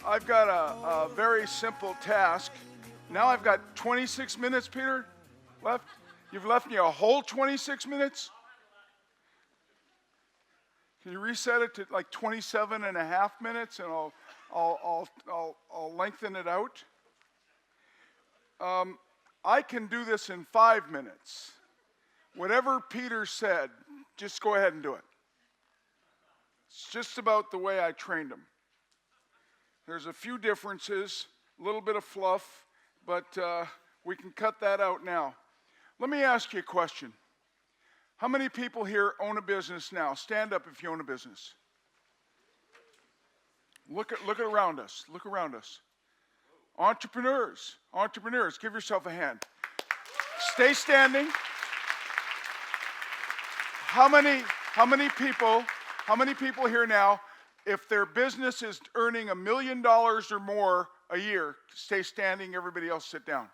I've got a very simple task. Now I've got 26 minutes, Peter, left. You've left me a whole 26 minutes? Can you reset it to like 27 and a half minutes, and I'll lengthen it out? I can do this in 5 minutes. Whatever Peter said, just go ahead and do it. It's just about the way I trained him. There's a few differences, a little bit of fluff, but we can cut that out now. Let me ask you a question. How many people here own a business now? Stand up if you own a business. Look around us. Look around us. Entrepreneurs, give yourself a hand. Stay standing. How many people here now, if their business is earning $1 million or more a year, stay standing, everybody else sit down.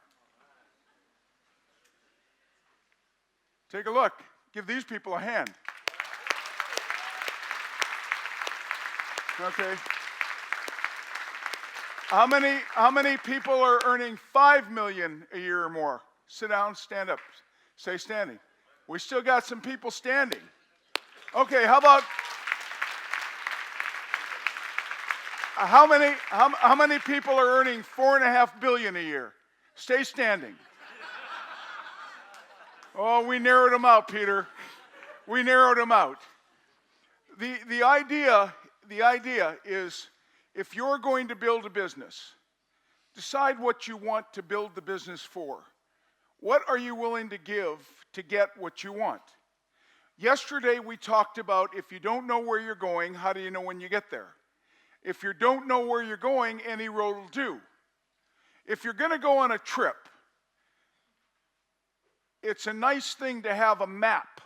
Take a look. Give these people a hand. Okay. How many people are earning $5 million a year or more? Sit down, stand up, stay standing. We still got some people standing. Okay, how about how many people are earning $4.5 billion a year? Stay standing. Oh, we narrowed them out, Peter. We narrowed them out. The idea is, if you're going to build a business, decide what you want to build the business for. What are you willing to give to get what you want? Yesterday we talked about, if you don't know where you're going, how do you know when you get there? If you don't know where you're going, any road will do. If you're going to go on a trip, it's a nice thing to have a map,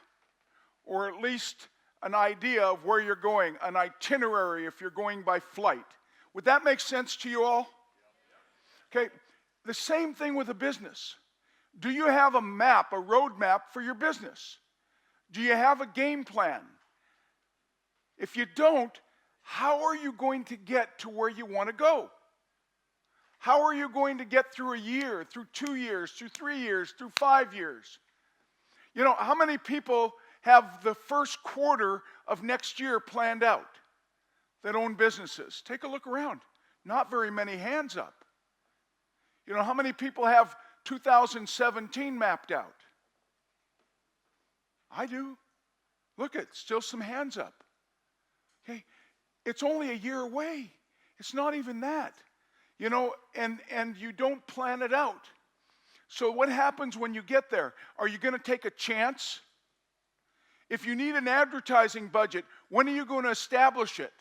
or at least an idea of where you're going, an itinerary if you're going by flight. Would that make sense to you all? Okay, the same thing with a business. Do you have a map, a road map for your business? Do you have a game plan? If you don't, how are you going to get to where you want to go? How are you going to get through a year, through 2 years, through 3 years, through 5 years? You know, how many people have the first quarter of next year planned out that own businesses? Take a look around. Not very many hands up. You know, how many people have 2017 mapped out? I do. Look, it's still some hands up. Okay, it's only a year away. It's not even that. You know, and you don't plan it out. So what happens when you get there? Are you going to take a chance? If you need an advertising budget, when are you going to establish it?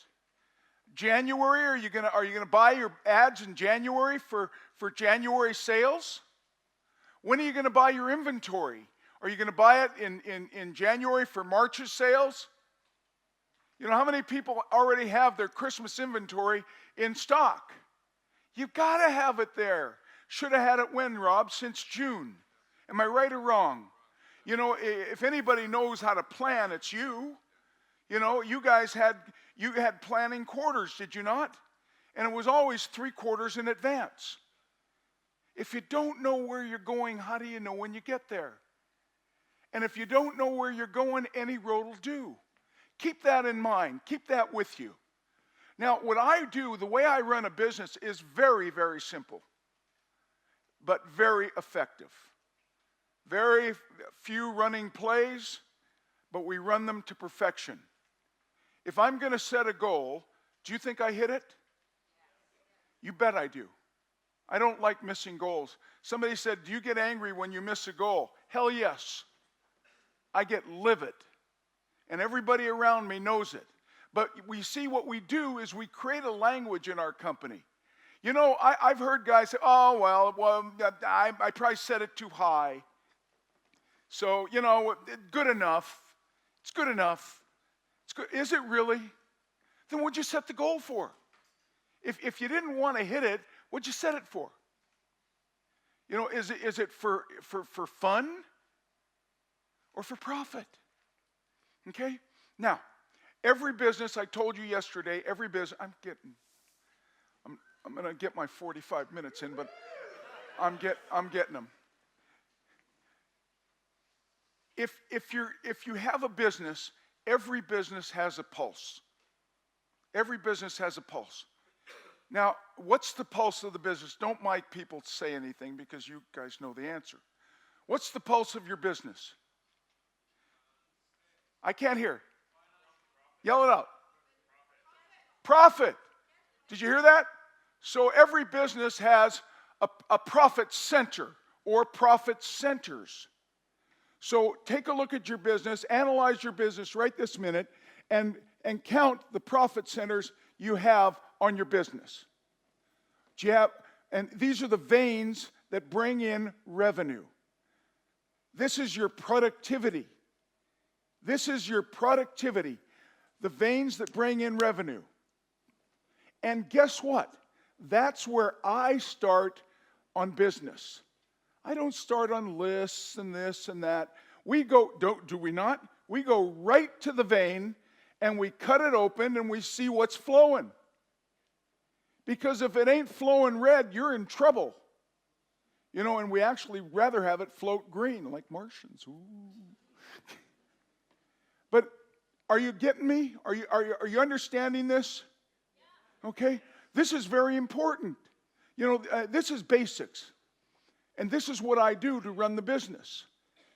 January? Are you going to buy your ads in January for January sales? When are you going to buy your inventory? Are you going to buy it in January for March's sales? You know, how many people already have their Christmas inventory in stock? You've got to have it there. Should have had it when, Rob? Since June. Am I right or wrong? You know, if anybody knows how to plan, it's you. You know, you had planning quarters, did you not? And it was always 3 quarters in advance. If you don't know where you're going, how do you know when you get there? And if you don't know where you're going, any road will do. Keep that in mind. Keep that with you. Now, what I do, the way I run a business is very, very simple, but very effective. Very few running plays, but we run them to perfection. If I'm going to set a goal, do you think I hit it? You bet I do. I don't like missing goals. Somebody said, do you get angry when you miss a goal? Hell yes. I get livid. And everybody around me knows it. But we see what we do is we create a language in our company. You know, I've heard guys say, oh, well, I probably set it too high. So, you know, good enough. It's good enough. It's good. Is it really? Then what'd you set the goal for? If you didn't want to hit it, what'd you set it for? You know, is it for fun or for profit? Okay? Now, Every business, I told you yesterday, every business, I'm going to get my 45 minutes in, but I'm getting them. If you have a business, every business has a pulse. Every business has a pulse. Now, what's the pulse of the business? Don't make people say anything because you guys know the answer. What's the pulse of your business? I can't hear. Yell it out. Profit. Did you hear that? So every business has a profit center or profit centers. So take a look at your business, analyze your business right this minute, and count the profit centers you have on your business. Do you have, and these are the veins that bring in revenue. This is your productivity. This is your productivity. The veins that bring in revenue. And guess what? That's where I start on business. I don't start on lists and this and that. We go, do we not? We go right to the vein and we cut it open and we see what's flowing. Because if it ain't flowing red, you're in trouble. You know, and we actually rather have it float green like Martians. Ooh. But are you getting me? Are you understanding this? Okay? This is very important. You know, this is basics. And this is what I do to run the business.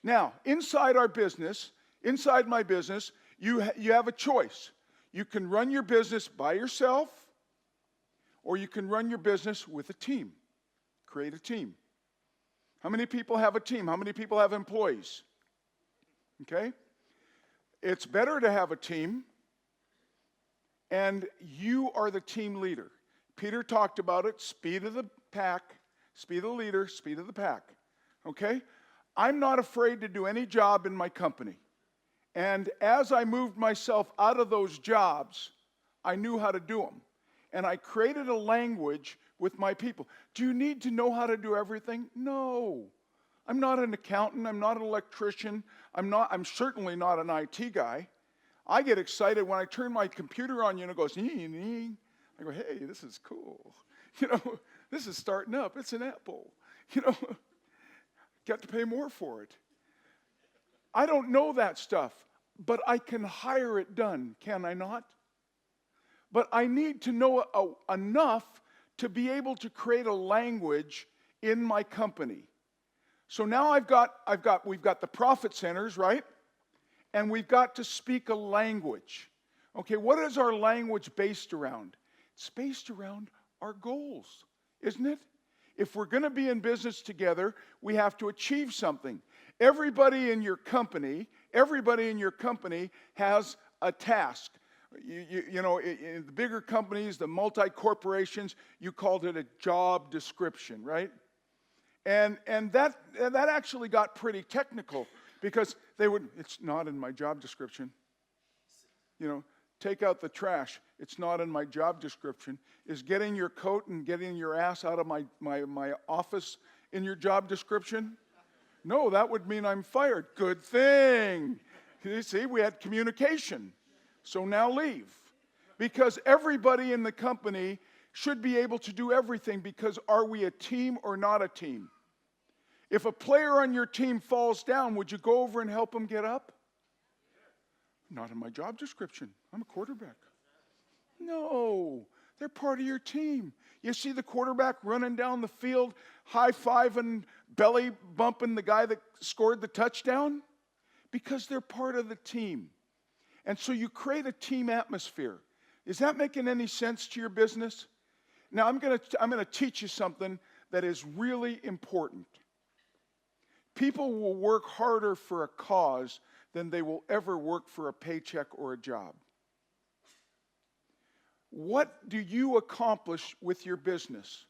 Now, inside our business, inside my business, you have a choice. You can run your business by yourself, or you can run your business with a team. Create a team. How many people have a team? How many people have employees? Okay? It's better to have a team, and you are the team leader. Peter talked about it, speed of the pack, speed of the leader, speed of the pack. Okay? I'm not afraid to do any job in my company. And as I moved myself out of those jobs, I knew how to do them. And I created a language with my people. Do you need to know how to do everything? No. I'm not an accountant. I'm not an electrician. I'm certainly not an IT guy. I get excited when I turn my computer on, and it goes, nee. I go, hey, this is cool. You know, this is starting up. It's an Apple. You know, got to pay more for it. I don't know that stuff, but I can hire it done, can I not? But I need to know enough to be able to create a language in my company. So now we've got the profit centers, right? And we've got to speak a language. Okay, what is our language based around? It's based around our goals, isn't it? If we're going to be in business together, we have to achieve something. Everybody in your company has a task. You know, in the bigger companies, the multi-corporations, you called it a job description, right? And that actually got pretty technical because it's not in my job description. You know, take out the trash. It's not in my job description. Is getting your coat and getting your ass out of my office in your job description? No, that would mean I'm fired. Good thing. You see, we had communication. So now leave. Because everybody in the company should be able to do everything, because are we a team or not a team? If a player on your team falls down, would you go over and help him get up? Not in my job description. I'm a quarterback. No, they're part of your team. You see the quarterback running down the field, high-fiving, belly bumping the guy that scored the touchdown? Because they're part of the team. And so you create a team atmosphere. Is that making any sense to your business? Now I'm going to teach you something that is really important. People will work harder for a cause than they will ever work for a paycheck or a job. What do you accomplish with your business?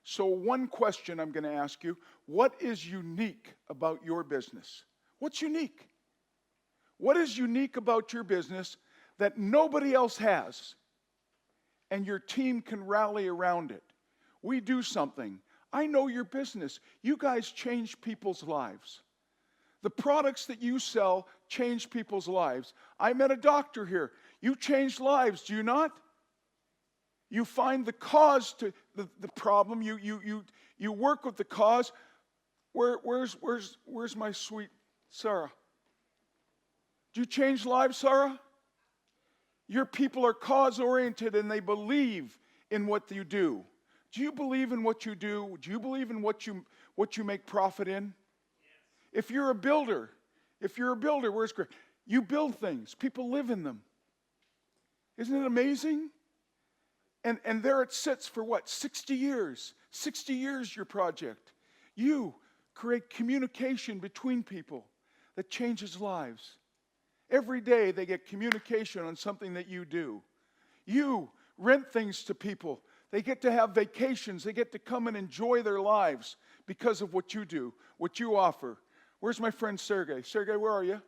So one question I'm going to ask you, what is unique about your business? What's unique? What is unique about your business that nobody else has, and your team can rally around it? We do something. I know your business. You guys change people's lives. The products that you sell change people's lives. I met a doctor here. You change lives, do you not? You find the cause to the problem. You work with the cause. Where's my sweet Sarah? Do you change lives, Sarah? Your people are cause-oriented and they believe in what you do. Do you believe in what you do? Do you believe in what you make profit in? Yes. If you're a builder, where's Greg? You build things. People live in them. Isn't it amazing? And there it sits for what? 60 years. 60 years, your project. You create communication between people that changes lives. Every day they get communication on something that you do. You rent things to people. They get to have vacations. They get to come and enjoy their lives because of what you do, what you offer. Where's my friend Sergey? Sergey, where are you?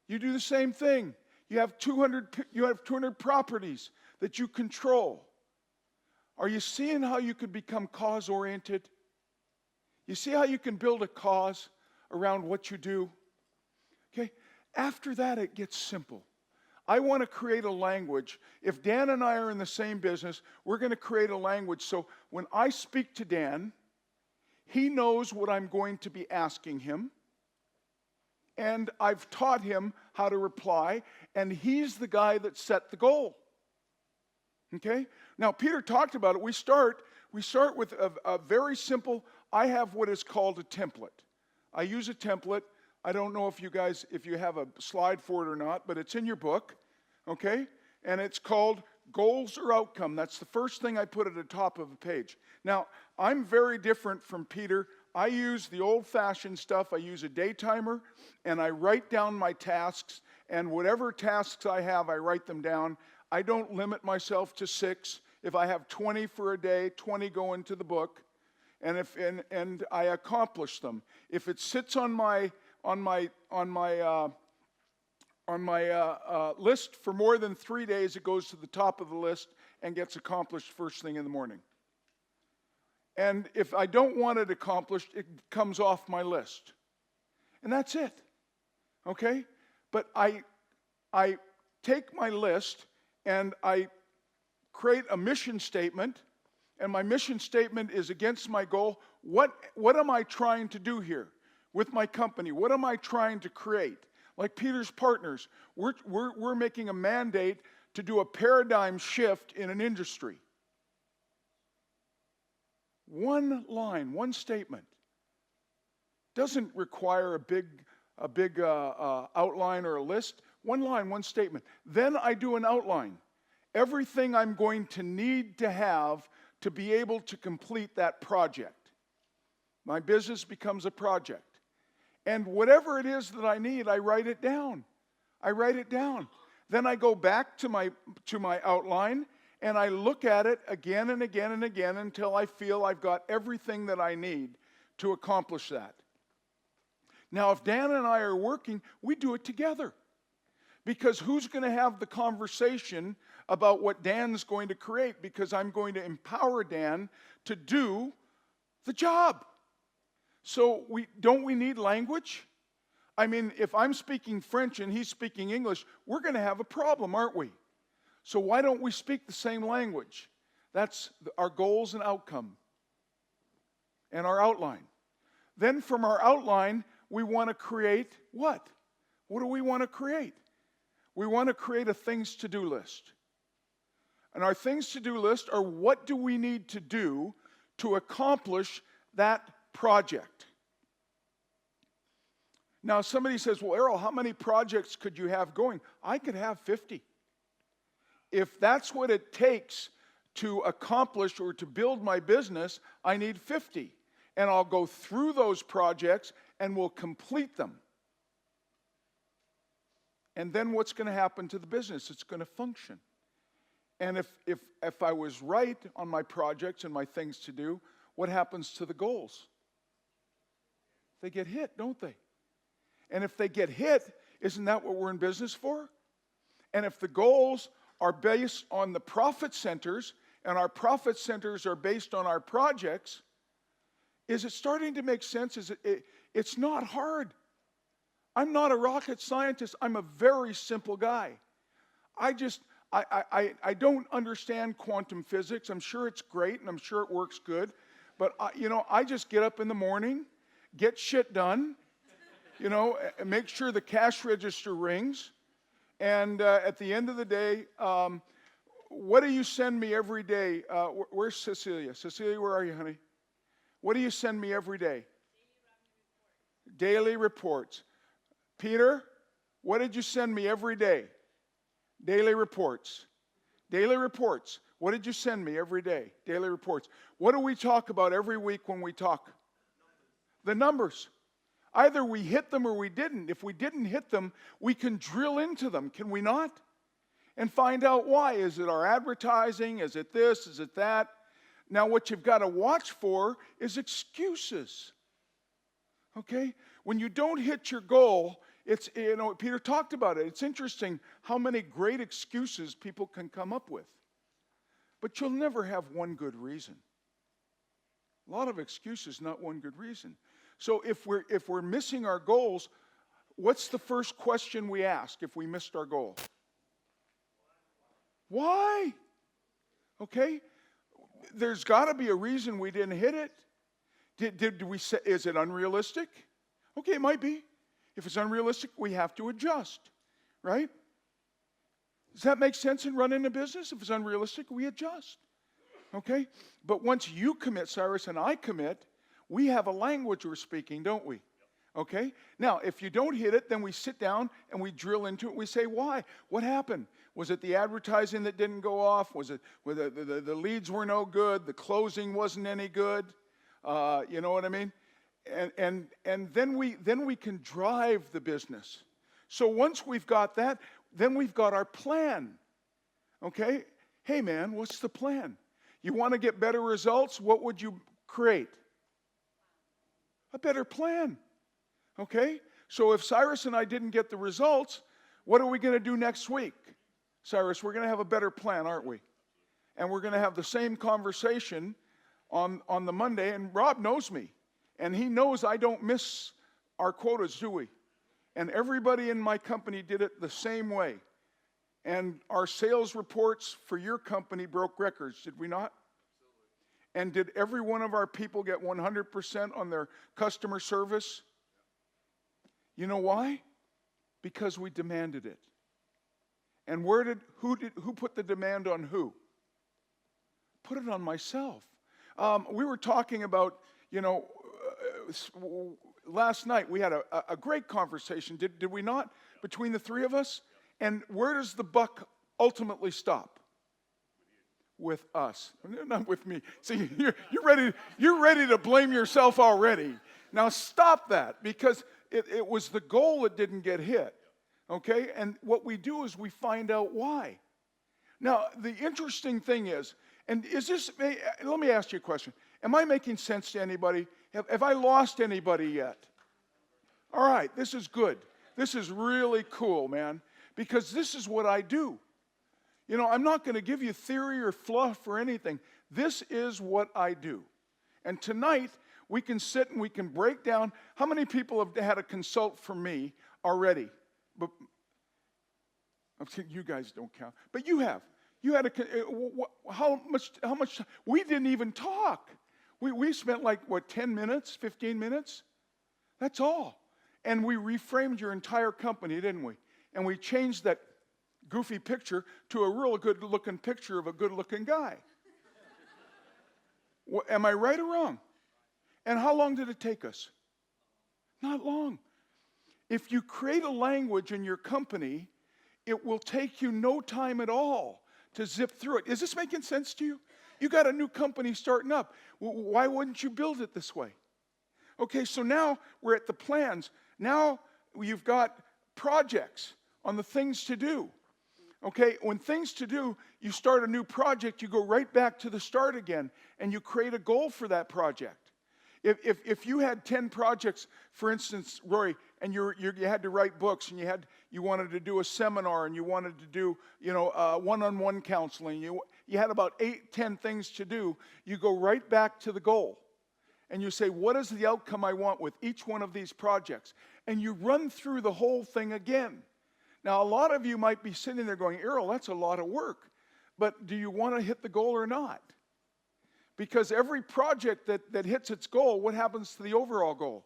You do the same thing. You have 200 properties that you control. Are you seeing how you could become cause-oriented? You see how you can build a cause around what you do? Okay? After that, it gets simple. I want to create a language. If Dan and I are in the same business, we're going to create a language so when I speak to Dan, he knows what I'm going to be asking him. And I've taught him how to reply, and he's the guy that set the goal. Okay? Now, Peter talked about it. We start with a very simple, I have what is called a template. I use a template. I don't know if you have a slide for it or not, but it's in your book, okay? And it's called Goals or Outcome. That's the first thing I put at the top of a page. Now, I'm very different from Peter. I use the old-fashioned stuff. I use a day timer, and I write down my tasks, and whatever tasks I have, I write them down. I don't limit myself to 6. If I have 20 for a day, 20 go into the book, and I accomplish them. If it sits on my list for more than 3 days, it goes to the top of the list and gets accomplished first thing in the morning. And if I don't want it accomplished, it comes off my list. And that's it. Okay? But I take my list and I create a mission statement, and my mission statement is against my goal. What am I trying to do here with my company? What am I trying to create? Like Peter's partners, we're making a mandate to do a paradigm shift in an industry. One line, one statement. Doesn't require a big outline or a list. One line, one statement. Then I do an outline. Everything I'm going to need to have to be able to complete that project. My business becomes a project. And whatever it is that I need, I write it down. I write it down. Then I go back to my outline, and I look at it again and again and again until I feel I've got everything that I need to accomplish that. Now, if Dan and I are working, we do it together. Because who's going to have the conversation about what Dan's going to create? Because I'm going to empower Dan to do the job. So don't we need language? I mean, if I'm speaking French and he's speaking English, we're going to have a problem, aren't we? So why don't we speak the same language? That's our goals and outcome and our outline. Then from our outline, we want to create what? What do we want to create? We want to create a things to do list. And our things to do list are what do we need to do to accomplish that project. Now somebody says, well, Errol, how many projects could you have going? I could have 50. If that's what it takes to accomplish or to build my business, I need 50. And I'll go through those projects and we'll complete them. And then what's going to happen to the business? It's going to function. And if I was right on my projects and my things to do, what happens to the goals? They get hit, don't they? And if they get hit, isn't that what we're in business for? And if the goals are based on the profit centers, and our profit centers are based on our projects, is it starting to make sense? It's not hard. I'm not a rocket scientist. I'm a very simple guy. I just, I don't understand quantum physics. I'm sure it's great and I'm sure it works good. But, I just get up in the morning, get shit done, and make sure the cash register rings. And at the end of the day, what do you send me every day? Where's Cecilia? Cecilia, where are you, honey? What do you send me every day? Daily reports. Peter, what did you send me every day? Daily reports. Daily reports. What did you send me every day? Daily reports. What do we talk about every week when we talk? The numbers. Either we hit them or we didn't. If we didn't hit them, we can drill into them, can we not? And find out why. Is it our advertising? Is it this? Is it that? Now, what you've got to watch for is excuses. Okay? When you don't hit your goal, it's, Peter talked about it. It's interesting how many great excuses people can come up with. But you'll never have one good reason. A lot of excuses, not one good reason. So if we're missing our goals, what's the first question we ask if we missed our goal? Why? Okay? There's got to be a reason we didn't hit it. Did we say, is it unrealistic? Okay, it might be. If it's unrealistic, we have to adjust, right? Does that make sense in running a business? If it's unrealistic, we adjust, okay? But once you commit, Cyrus, and I commit, we have a language we're speaking, don't we? Okay? Now, if you don't hit it, then we sit down and we drill into it. We say, why? What happened? Was it the advertising that didn't go off? Was it the leads were no good? The closing wasn't any good? You know what I mean? And then we can drive the business. So once we've got that, then we've got our plan. Okay? Hey man, what's the plan? You want to get better results? What would you create? A better plan. Okay? So if Cyrus and I didn't get the results, what are we going to do next week? Cyrus, we're going to have a better plan, aren't we? And we're going to have the same conversation on the Monday, and Rob knows me. And he knows I don't miss our quotas, do we? And everybody in my company did it the same way. And our sales reports for your company broke records, did we not? Absolutely. And did every one of our people get 100% on their customer service? You know why? Because we demanded it. And who put the demand on who? Put it on myself. We were talking about, last night we had a great conversation, did we not, between the three of us? And where does the buck ultimately stop? With us, not with me. See, you're ready to blame yourself already. Now stop that, because it was the goal that didn't get hit. Okay? And what we do is we find out why. Now, the interesting thing is, and let me ask you a question. Am I making sense to anybody? Have I lost anybody yet? All right, this is good. This is really cool, man, because this is what I do. I'm not going to give you theory or fluff or anything. This is what I do. And tonight, we can sit and we can break down. How many people have had a consult from me already? But you guys don't count. But you have. You had how much? We didn't even talk. We spent 10 minutes, 15 minutes? That's all. And we reframed your entire company, didn't we? And we changed that goofy picture to a real good-looking picture of a good-looking guy. Am I right or wrong? And how long did it take us? Not long. If you create a language in your company, it will take you no time at all to zip through it. Is this making sense to you? You got a new company starting up. Why wouldn't you build it this way? Okay, so now we're at the plans. Now you've got projects on the things to do. Okay, when things to do, you start a new project, you go right back to the start again, and you create a goal for that project. If you had 10 projects, for instance, Rory, and you had to write books, and you wanted to do a seminar, and you wanted to do one-on-one counseling, you had about 8-10 things to do, you go right back to the goal. And you say, what is the outcome I want with each one of these projects? And you run through the whole thing again. Now, a lot of you might be sitting there going, Errol, that's a lot of work. But do you want to hit the goal or not? Because every project that hits its goal, what happens to the overall goal?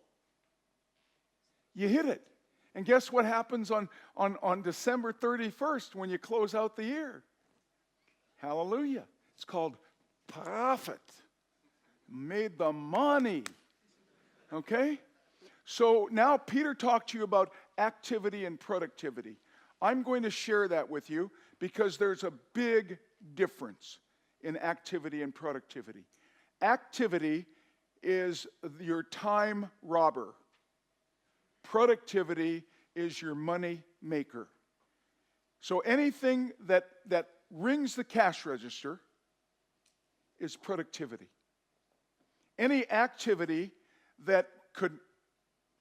You hit it. And guess what happens on December 31st when you close out the year? Hallelujah. It's called profit. Made the money. Okay? So now Peter talked to you about activity and productivity. I'm going to share that with you because there's a big difference in activity and productivity. Activity is your time robber. Productivity is your money maker. So anything that rings the cash register is productivity. Any activity that could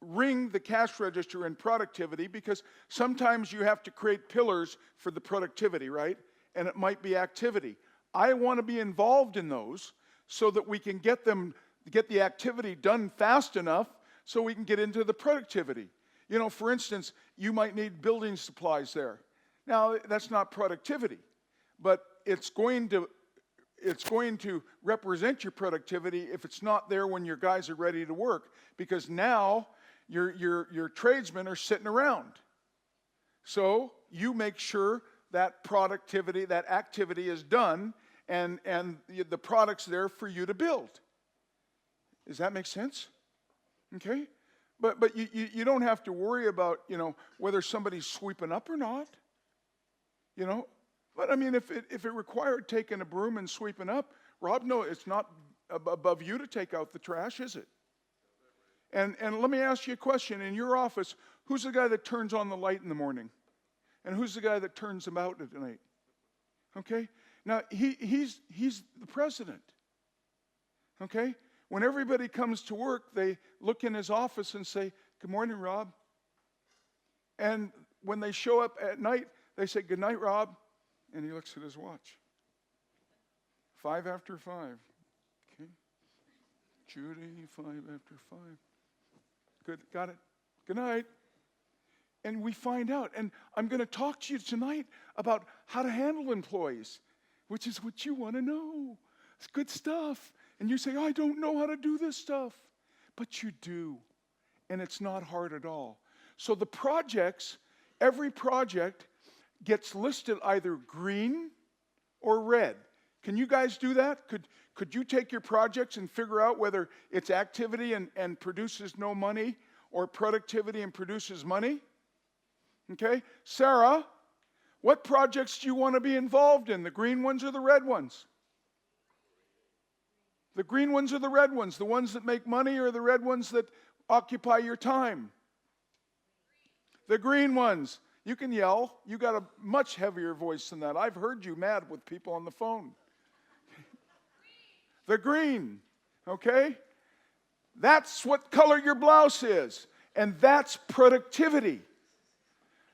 ring the cash register in productivity, because sometimes you have to create pillars for the productivity, right? And it might be activity. I want to be involved in those so that we can get the activity done fast enough so we can get into the productivity. You know, for instance, you might need building supplies there. Now, that's not productivity, but it's going to represent your productivity if it's not there when your guys are ready to work, because now your tradesmen are sitting around. So you make sure that productivity, that activity is done, and the product's there for you to build. Does that make sense? Okay? But you don't have to worry about, whether somebody's sweeping up or not. But I mean, if it required taking a broom and sweeping up, Rob, no, it's not above you to take out the trash, is it? And let me ask you a question. In your office, who's the guy that turns on the light in the morning? And who's the guy that turns them out at night? Okay? Now, he's the president. Okay? When everybody comes to work, they look in his office and say, "Good morning, Rob." And when they show up at night, they say, "Good night, Rob." And he looks at his watch. 5 after 5. Okay. Judy, 5 after 5. Good, got it. Good night. And we find out. And I'm going to talk to you tonight about how to handle employees, which is what you want to know. It's good stuff. And you say, "I don't know how to do this stuff." But you do. And it's not hard at all. So the projects, every project gets listed either green or red. Can you guys do that? Could you take your projects and figure out whether it's activity and produces no money or productivity and produces money? Okay? Sarah, what projects do you want to be involved in? The green ones or the red ones? The green ones or the red ones? The ones that make money or the red ones that occupy your time? The green ones. You can yell. You got a much heavier voice than that. I've heard you mad with people on the phone. The green, okay? That's what color your blouse is, and that's productivity.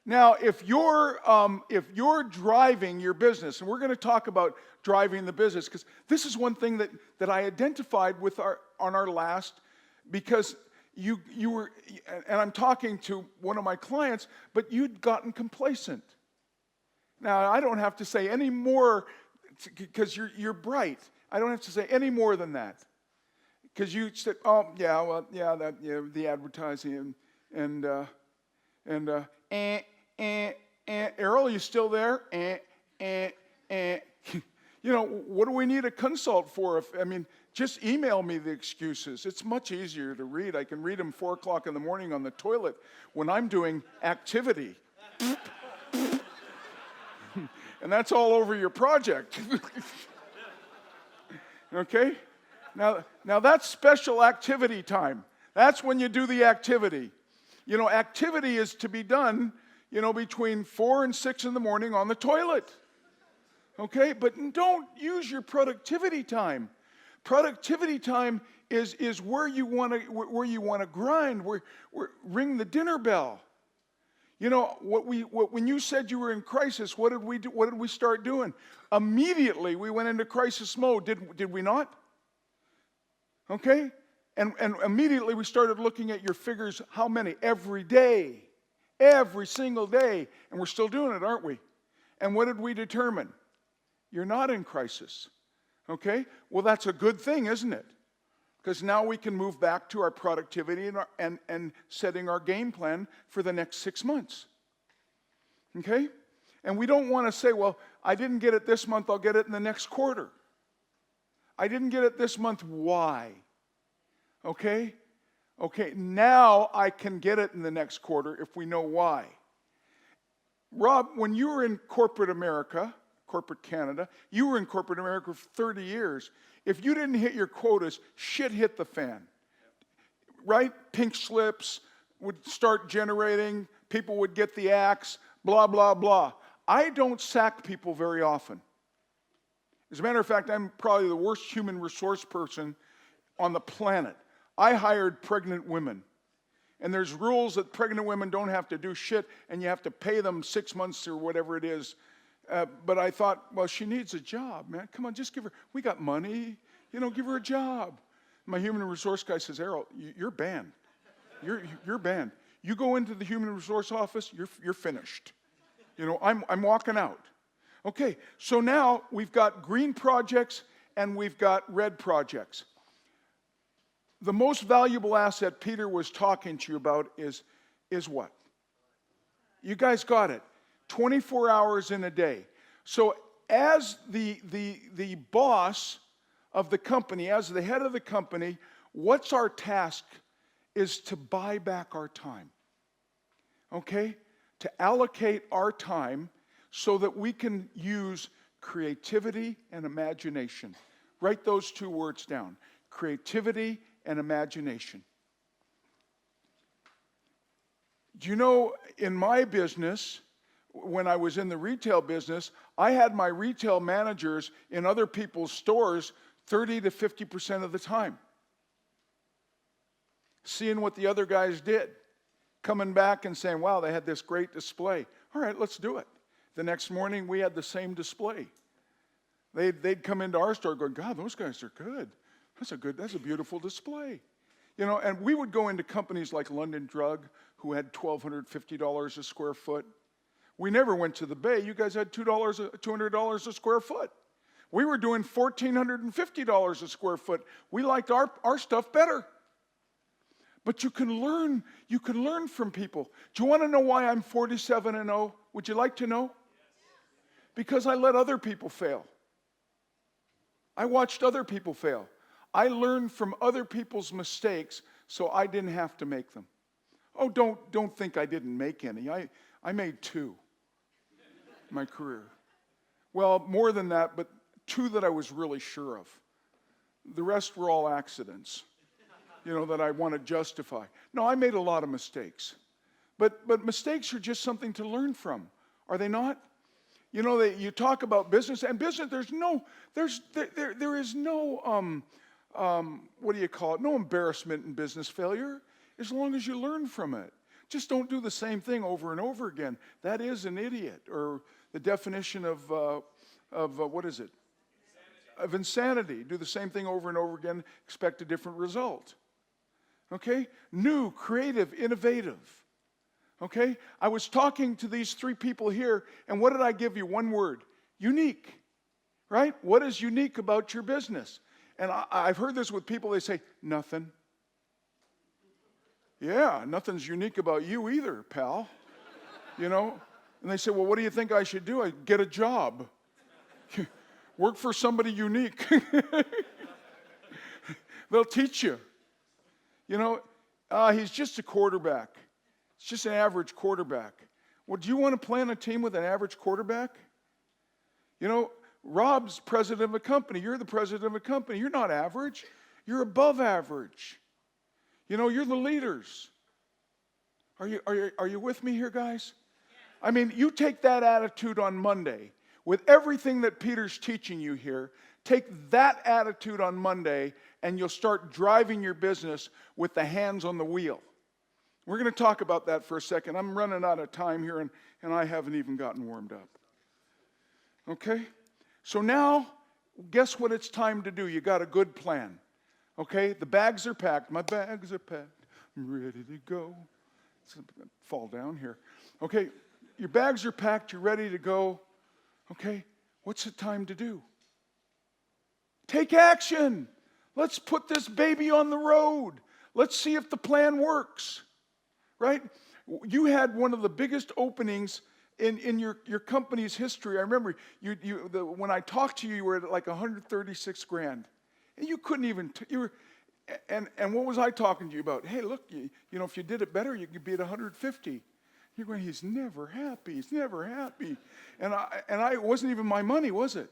Now, if you're driving your business, and we're going to talk about driving the business, because this is one thing that I identified with on our last, because you were, and I'm talking to one of my clients, but you'd gotten complacent. Now, I don't have to say any more, because you're bright. I don't have to say any more than that. Because you said, "Oh, yeah, well, yeah, the advertising, and Errol, you still there? What do we need a consult for? Just email me the excuses. It's much easier to read. I can read them 4 o'clock in the morning on the toilet when I'm doing activity. And that's all over your project. Okay? Now that's special activity time. That's when you do the activity. Activity is to be done, between 4 and 6 in the morning on the toilet. Okay? But don't use your productivity time. Productivity time is where you want to grind, where ring the dinner bell. When you said you were in crisis, what did we do? What did we start doing? Immediately we went into crisis mode, did we not? Okay? And immediately we started looking at your figures, how many? Every day. every single day. And we're still doing it, aren't we? And what did we determine? You're not in crisis. Okay? Well, that's a good thing, isn't it? Because now we can move back to our productivity and setting our game plan for the next 6 months. Okay? And we don't want to say, well, I didn't get it this month, I'll get it in the next quarter. I didn't get it this month, why? Okay? Okay, now I can get it in the next quarter if we know why. Rob, when you were in corporate America, corporate Canada, you were in corporate America for 30 years. If you didn't hit your quotas, shit hit the fan. Right? Pink slips would start generating, people would get the axe, blah, blah, blah. I don't sack people very often. As a matter of fact, I'm probably the worst human resource person on the planet. I hired pregnant women. And there's rules that pregnant women don't have to do shit, and you have to pay them 6 months or whatever it is. But I thought, well, she needs a job, man. Come on, just give her, we got money. Give her a job. My human resource guy says, Errol, you're banned. You're banned. You go into the human resource office, you're finished. I'm walking out. Okay, so now we've got green projects and we've got red projects. The most valuable asset Peter was talking to you about is what? You guys got it. 24 hours in a day. So as the boss of the company, as the head of the company, what's our task is to buy back our time. Okay? To allocate our time so that we can use creativity and imagination. Write those two words down. Creativity and imagination. Do you know, in my business, when I was in the retail business, I had my retail managers in other people's stores 30 to 50% of the time. Seeing what the other guys did. Coming back and saying, wow, they had this great display. All right, let's do it. The next morning, we had the same display. They'd come into our store going, God, those guys are good. That's a beautiful display. And we would go into companies like London Drug, who had $1,250 a square foot. We never went to the Bay. You guys had $200 a square foot. We were doing $1,450 a square foot. We liked our stuff better. But you can learn from people. Do you want to know why I'm 47-0? Would you like to know? Because I let other people fail. I watched other people fail. I learned from other people's mistakes so I didn't have to make them. Oh, don't think I didn't make any. I made 2 in my career. Well, more than that, but 2 that I was really sure of. The rest were all accidents, that I want to justify. No, I made a lot of mistakes. But mistakes are just something to learn from, are they not? You talk about business, and business, there is no, what do you call it? No embarrassment in business failure, as long as you learn from it. Just don't do the same thing over and over again. That is an idiot, or the definition of what is it? Insanity. Of insanity. Do the same thing over and over again, expect a different result. Okay? New, creative, innovative. Okay? I was talking to these 3 people here, and what did I give you? One word. Unique. Right? What is unique about your business? And I've heard this with people, they say, nothing. Yeah, nothing's unique about you either, pal. And they say, well, what do you think I should do? I get a job. Work for somebody unique. They'll teach you. He's just a quarterback. It's just an average quarterback. Well, do you want to play on a team with an average quarterback? Rob's president of a company. You're the president of a company. You're not average. You're above average. You're the leaders. Are you with me here, guys? I mean, you take that attitude on Monday with everything that Peter's teaching you here. Take that attitude on Monday, and you'll start driving your business with the hands on the wheel. We're going to talk about that for a second. I'm running out of time here, and I haven't even gotten warmed up. Okay? So now, guess what it's time to do? You got a good plan. Okay? The bags are packed. My bags are packed. I'm ready to go. Fall down here. Okay, your bags are packed, you're ready to go. Okay, what's it time to do? Take action. Let's put this baby on the road. Let's see if the plan works, right? You had one of the biggest openings in your company's history. I remember when I talked to you, you were at like 136 grand. And you couldn't even, and what was I talking to you about? Hey, look, you know, if you did it better, you could be at 150. You're going, he's never happy. He's never happy. And it wasn't even my money, was it?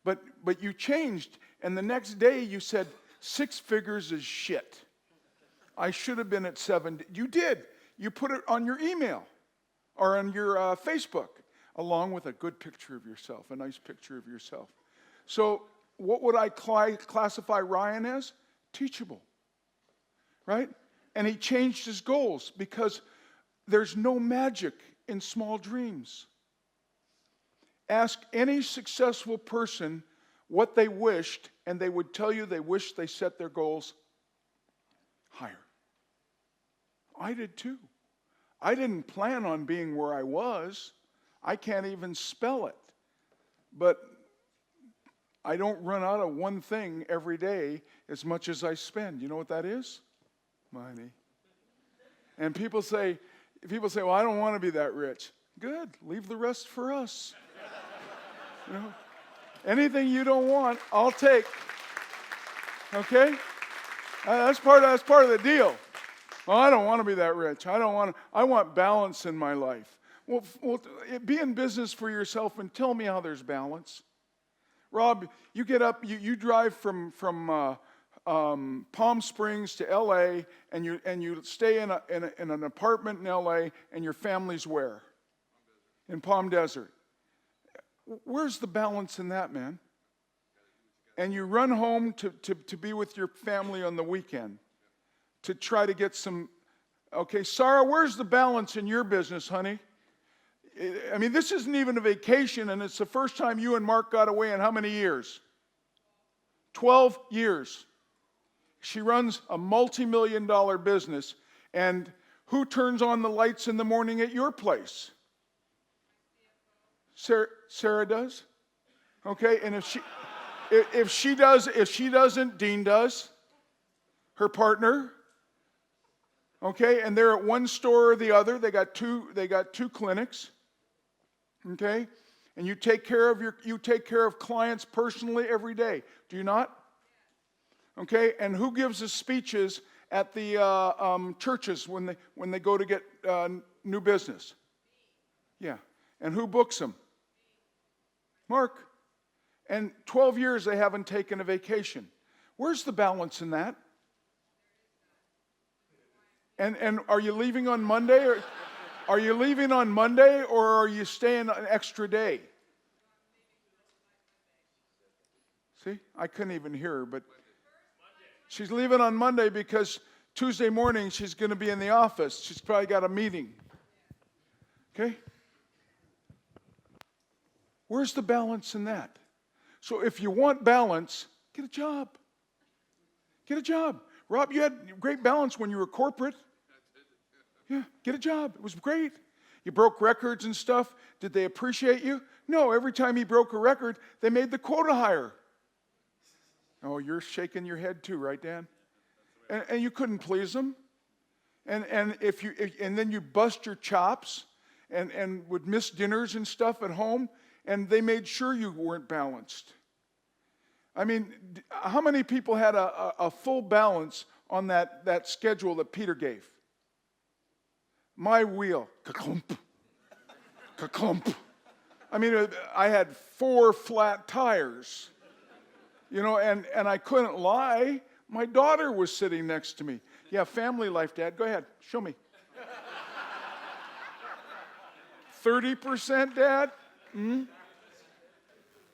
But you changed, and the next day you said, 6 figures is shit. I should have been at 7. You did. You put it on your email or on your Facebook, along with a good picture of yourself, a nice picture of yourself. So what would I classify Ryan as? Teachable, right? And he changed his goals because there's no magic in small dreams. Ask any successful person what they wished, and they would tell you they wished they set their goals higher. I did too. I didn't plan on being where I was. I can't even spell it. But I don't run out of one thing every day as much as I spend. You know what that is? Money. And people say, well, I don't want to be that rich. Good. Leave the rest for us. You know, anything you don't want, I'll take. Okay? That's part of the deal. Well, I don't want to be that rich. I want balance in my life. Well, be in business for yourself and tell me how there's balance. Rob, you get up, you drive from Palm Springs to L.A. and you stay in an apartment in L.A. and your family's where? In Palm Desert. Where's the balance in that, man? And you run home to be with your family on the weekend to try to get some. Okay, Sarah, where's the balance in your business, honey? I mean, this isn't even a vacation, and it's the first time you and Mark got away in how many years? 12 years. She runs a multi-million-dollar business, and who turns on the lights in the morning at your place? Sarah does. Okay, and if she doesn't, Dean does. Her partner. Okay, and they're at one store or the other. They got two clinics. Okay, and you take care of clients personally every day. Do you not? Okay, and who gives the speeches at the churches when they go to get new business? Yeah, and who books them? Mark. And 12 years they haven't taken a vacation. Where's the balance in that? And are you leaving on Monday, or are you staying an extra day? See, I couldn't even hear her, but she's leaving on Monday because Tuesday morning she's going to be in the office. She's probably got a meeting. Okay? Where's the balance in that? So if you want balance, get a job. Get a job. Rob, you had great balance when you were corporate. Yeah, get a job. It was great. You broke records and stuff. Did they appreciate you? No, every time he broke a record, they made the quota higher. Oh, you're shaking your head too, right, Dan? And you couldn't please them. And then you bust your chops and would miss dinners and stuff at home, and they made sure you weren't balanced. I mean, how many people had a full balance on that schedule that Peter gave? My wheel, ka-clump, ka-clump. I mean, I had 4 flat tires, you know, and I couldn't lie. My daughter was sitting next to me. Yeah, family life, Dad. Go ahead, show me. 30%, Dad?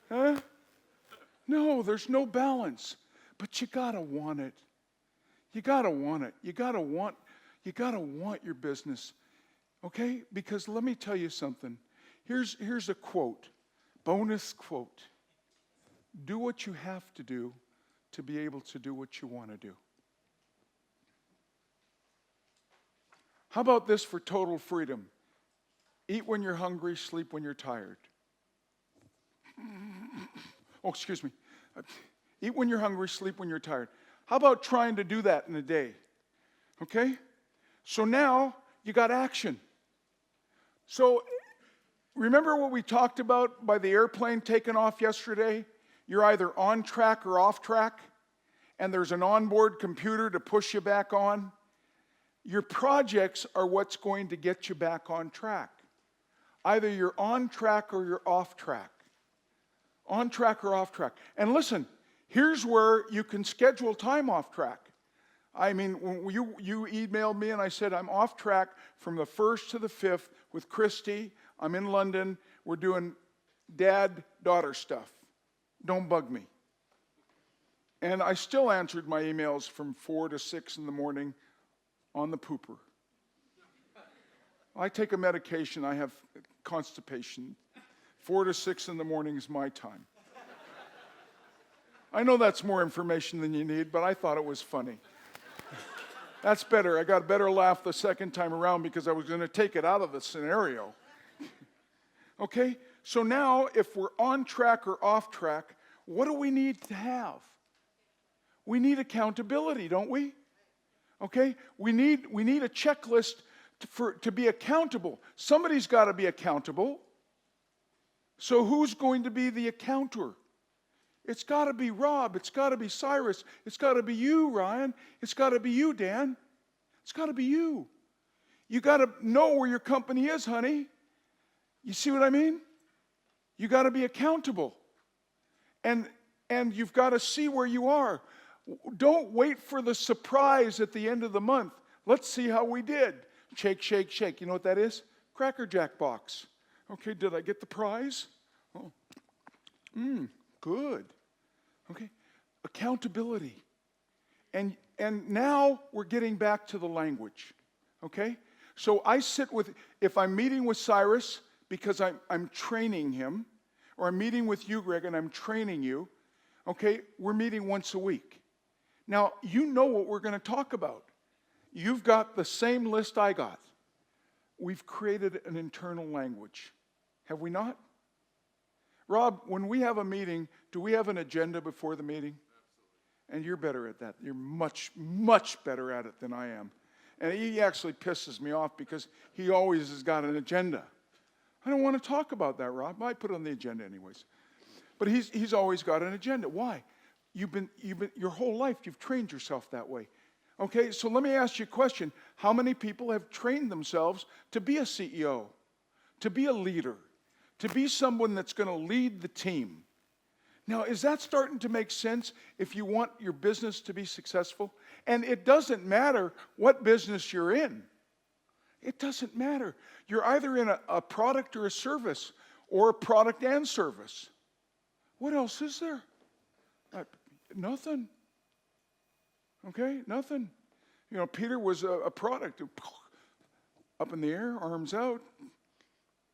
Huh? No, there's no balance. But you gotta want it. You gotta want it. You gotta want your business. Okay? Because let me tell you something. Here's a quote. Bonus quote. Do what you have to do to be able to do what you want to do. How about this for total freedom? Eat when you're hungry, sleep when you're tired. Oh, excuse me. Eat when you're hungry, sleep when you're tired. How about trying to do that in a day? Okay? So now you got action. So remember what we talked about by the airplane taking off yesterday? You're either on track or off track, and there's an onboard computer to push you back on. Your projects are what's going to get you back on track. Either you're on track or you're off track. On track or off track. And listen, here's where you can schedule time off track. I mean, when you emailed me and I said, I'm off track from the 1st to the 5th with Christy. I'm in London. We're doing dad-daughter stuff. Don't bug me. And I still answered my emails from 4 to 6 in the morning on the pooper. I take a medication. I have constipation. 4 to 6 in the morning is my time. I know that's more information than you need, but I thought it was funny. That's better. I got a better laugh the second time around because I was going to take it out of the scenario. Okay? So now, if we're on track or off track, what do we need to have? We need accountability, don't we? Okay? We need a checklist to be accountable. Somebody's got to be accountable. So who's going to be the accounter? It's got to be Rob. It's got to be Cyrus. It's got to be you, Ryan. It's got to be you, Dan. It's got to be you. You got to know where your company is, honey. You see what I mean? You got to be accountable. And you've got to see where you are. Don't wait for the surprise at the end of the month. Let's see how we did. Shake, shake, shake. You know what that is? Cracker Jack box. Okay, did I get the prize? Oh. Good. Okay. Accountability. And now we're getting back to the language. Okay? So I sit with, if I'm meeting with Cyrus because I'm training him, or I'm meeting with you, Greg, and I'm training you, okay, we're meeting once a week. Now, you know what we're going to talk about. You've got the same list I got. We've created an internal language. Have we not? Rob, when we have a meeting, do we have an agenda before the meeting? Absolutely. And you're better at that. You're much, much better at it than I am. And he actually pisses me off because he always has got an agenda. I don't want to talk about that, Rob. I put it on the agenda anyways. But he's always got an agenda. Why? You've been your whole life, you've trained yourself that way. Okay, so let me ask you a question. How many people have trained themselves to be a CEO, to be a leader, to be someone that's going to lead the team? Now, is that starting to make sense if you want your business to be successful? And it doesn't matter what business you're in. It doesn't matter. You're either in a product or a service, or a product and service. What else is there? Nothing. Okay, nothing. You know, Peter was a product. Up in the air, arms out,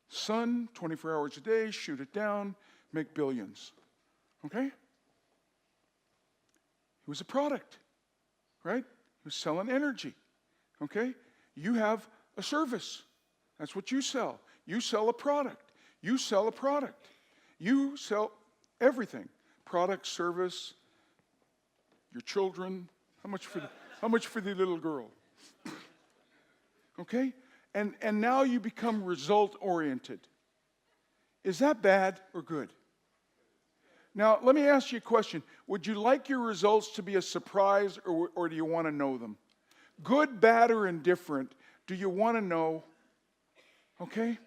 sun, 24 hours a day, shoot it down, make billions. Okay? He was a product, right? He was selling energy. Okay? You have a service. That's what you sell. You sell a product. You sell a product. You sell everything. Product, service, your children. How much for the little girl? Okay? And now you become result-oriented. Is that bad or good? Now, let me ask you a question. Would you like your results to be a surprise, or do you want to know them? Good, bad, or indifferent, do you want to know? Okay?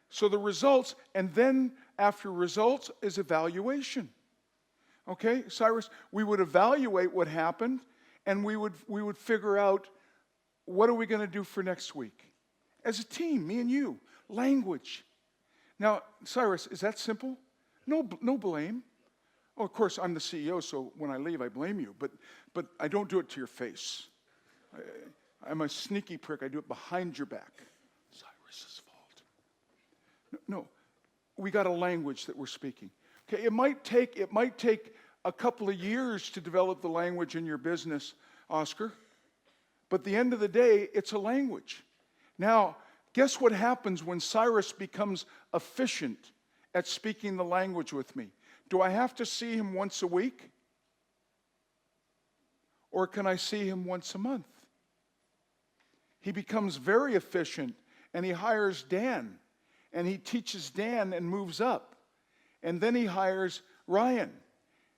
So the results, and then after results is evaluation. Okay, Cyrus, we would evaluate what happened, and we would figure out what are we going to do for next week. As a team, me and you. Language. Now, Cyrus, is that simple? No blame. Oh, of course, I'm the CEO, so when I leave, I blame you. But I don't do it to your face. I'm a sneaky prick. I do it behind your back. Cyrus's fault. No, we got a language that we're speaking. Okay, it might take a couple of years to develop the language in your business, Oscar. But at the end of the day, it's a language. Now, guess what happens when Cyrus becomes efficient at speaking the language with me? Do I have to see him once a week? Or can I see him once a month? He becomes very efficient, and he hires Dan, and he teaches Dan and moves up. And then he hires Ryan,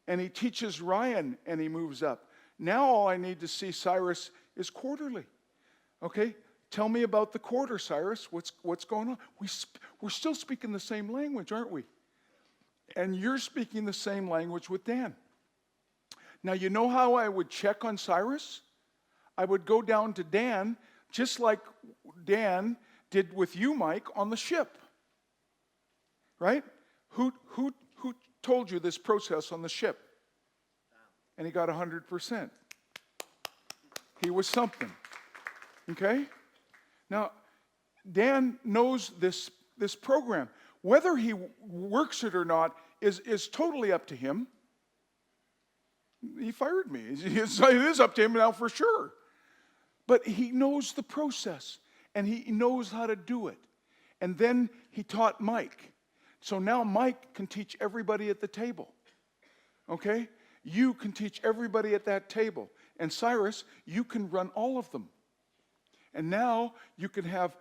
and he teaches Ryan, and he moves up. Now all I need to see Cyrus is quarterly. Okay? Tell me about the quarter, Cyrus. What's going on? We're still speaking the same language, aren't we? And you're speaking the same language with Dan. Now, you know how I would check on Cyrus? I would go down to Dan, just like Dan did with you, Mike, on the ship. Right? Who told you this process on the ship? And he got 100%. He was something. Okay? Now, Dan knows this program. Whether he works it or not is totally up to him. He fired me. It is up to him now for sure. But he knows the process, and he knows how to do it. And then he taught Mike. So now Mike can teach everybody at the table. Okay? You can teach everybody at that table. And Cyrus, you can run all of them. And now you can have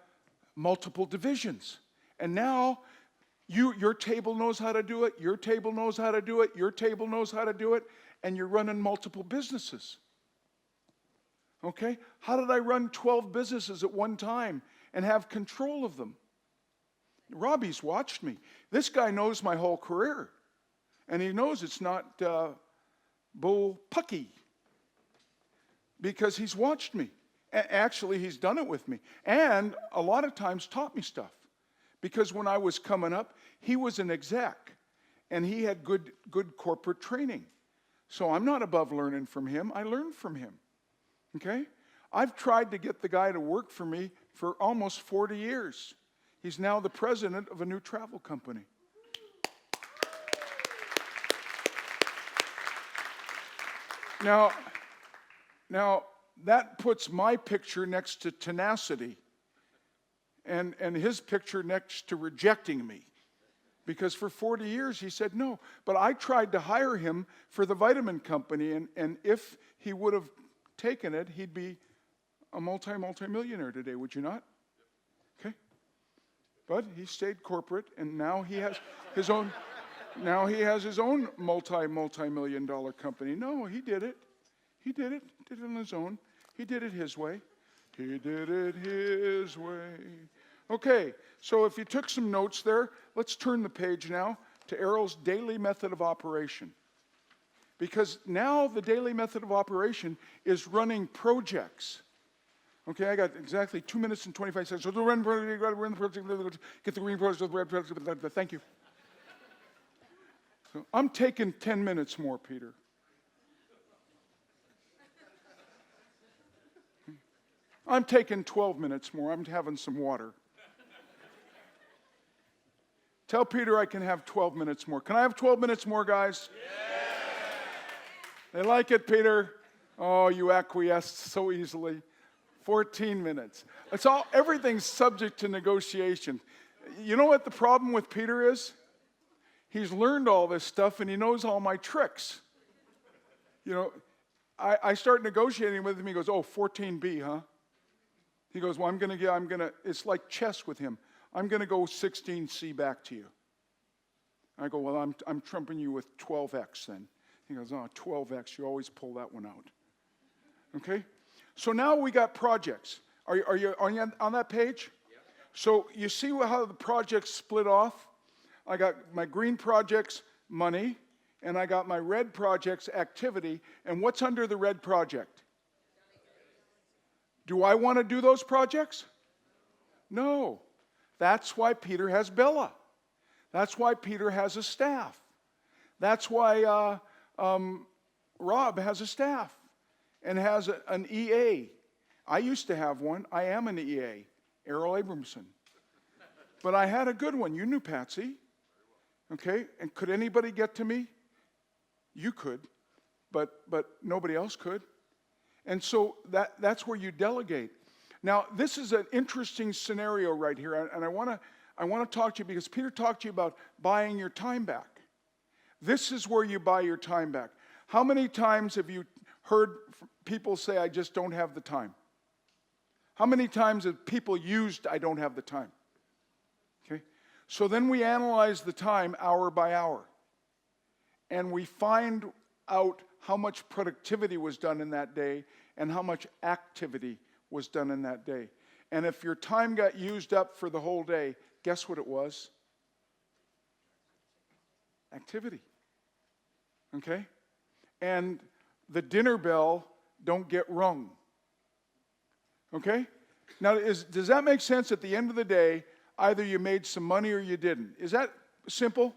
multiple divisions. And now your table knows how to do it, your table knows how to do it, your table knows how to do it, and you're running multiple businesses. Okay? How did I run 12 businesses at one time and have control of them? Robbie's watched me. This guy knows my whole career. And he knows it's not bull pucky. Because he's watched me. Actually, he's done it with me. And a lot of times taught me stuff. Because when I was coming up, he was an exec. And he had good corporate training. So I'm not above learning from him. I learned from him. Okay? I've tried to get the guy to work for me for almost 40 years. He's now the president of a new travel company. Now, that puts my picture next to tenacity and his picture next to rejecting me. Because for 40 years he said no. But I tried to hire him for the vitamin company, and if he would have taken it, he'd be a multi-millionaire today, would you not? Okay. But he stayed corporate, and now he has his own multi-million dollar company. No, he did it. He did it on his own. He did it his way. He did it his way. Okay, so if you took some notes there, let's turn the page now to Errol's daily method of operation. Because now the daily method of operation is running projects. Okay, I got exactly 2 minutes and 25 seconds. So run the project, get the green project, red project. Thank you. So I'm taking 10 minutes more, Peter. I'm taking 12 minutes more. I'm having some water. Tell Peter I can have 12 minutes more. Can I have 12 minutes more, guys? Yeah. They like it, Peter. Oh, you acquiesced so easily. 14 minutes. Everything's subject to negotiation. You know what the problem with Peter is? He's learned all this stuff and he knows all my tricks. You know, I start negotiating with him. He goes, 14B, huh? He goes, well, it's like chess with him. I'm going to go 16C back to you. I go, well, I'm trumping you with 12X then. He goes, 12X, you always pull that one out. Okay? So now we got projects. Are you on that page? Yeah. So you see how the projects split off? I got my green projects, money, and I got my red projects, activity. And what's under the red project? Do I want to do those projects? No. That's why Peter has Bella. That's why Peter has a staff. That's why Rob has a staff and has an EA. I used to have one. I am an EA, Errol Abramson. But I had a good one. You knew Patsy. Okay? And could anybody get to me? You could, but nobody else could. And so that's where you delegate. Now, this is an interesting scenario right here, and I want to talk to you because Peter talked to you about buying your time back. This is where you buy your time back. How many times have you heard people say, I just don't have the time? How many times have people used, I don't have the time? Okay? So then we analyze the time hour by hour. And we find out how much productivity was done in that day and how much activity was done in that day. And if your time got used up for the whole day, guess what it was? Activity. Okay? And the dinner bell don't get rung. Okay? Now, does that make sense? At the end of the day, either you made some money or you didn't. Is that simple?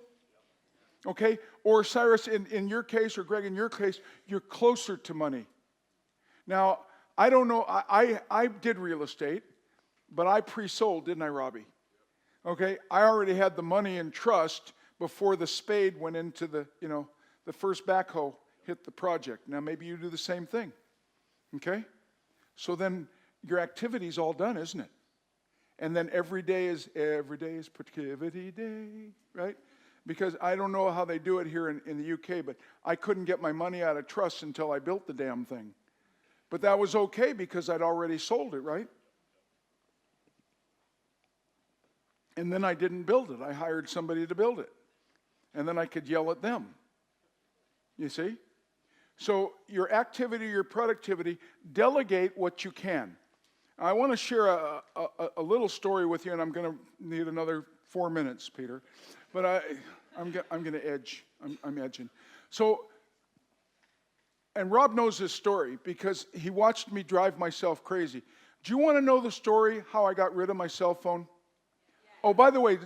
Okay? Or Cyrus, in your case, or Greg, in your case, you're closer to money. Now, I don't know, I did real estate, but I pre-sold, didn't I, Robbie? Okay? I already had the money in trust before the spade went into the first backhoe hit the project. Now, maybe you do the same thing. Okay? So then your activity's all done, isn't it? And then every day is productivity day, right? Because I don't know how they do it here in the UK, but I couldn't get my money out of trust until I built the damn thing. But that was okay because I'd already sold it, right? And then I didn't build it. I hired somebody to build it. And then I could yell at them. You see? So your activity, your productivity, delegate what you can. I want to share a little story with you, and I'm going to need another 4 minutes, Peter. But I'm going to edge. I'm edging. So, and Rob knows this story because he watched me drive myself crazy. Do you want to know the story how I got rid of my cell phone? Yes. Oh, by the way,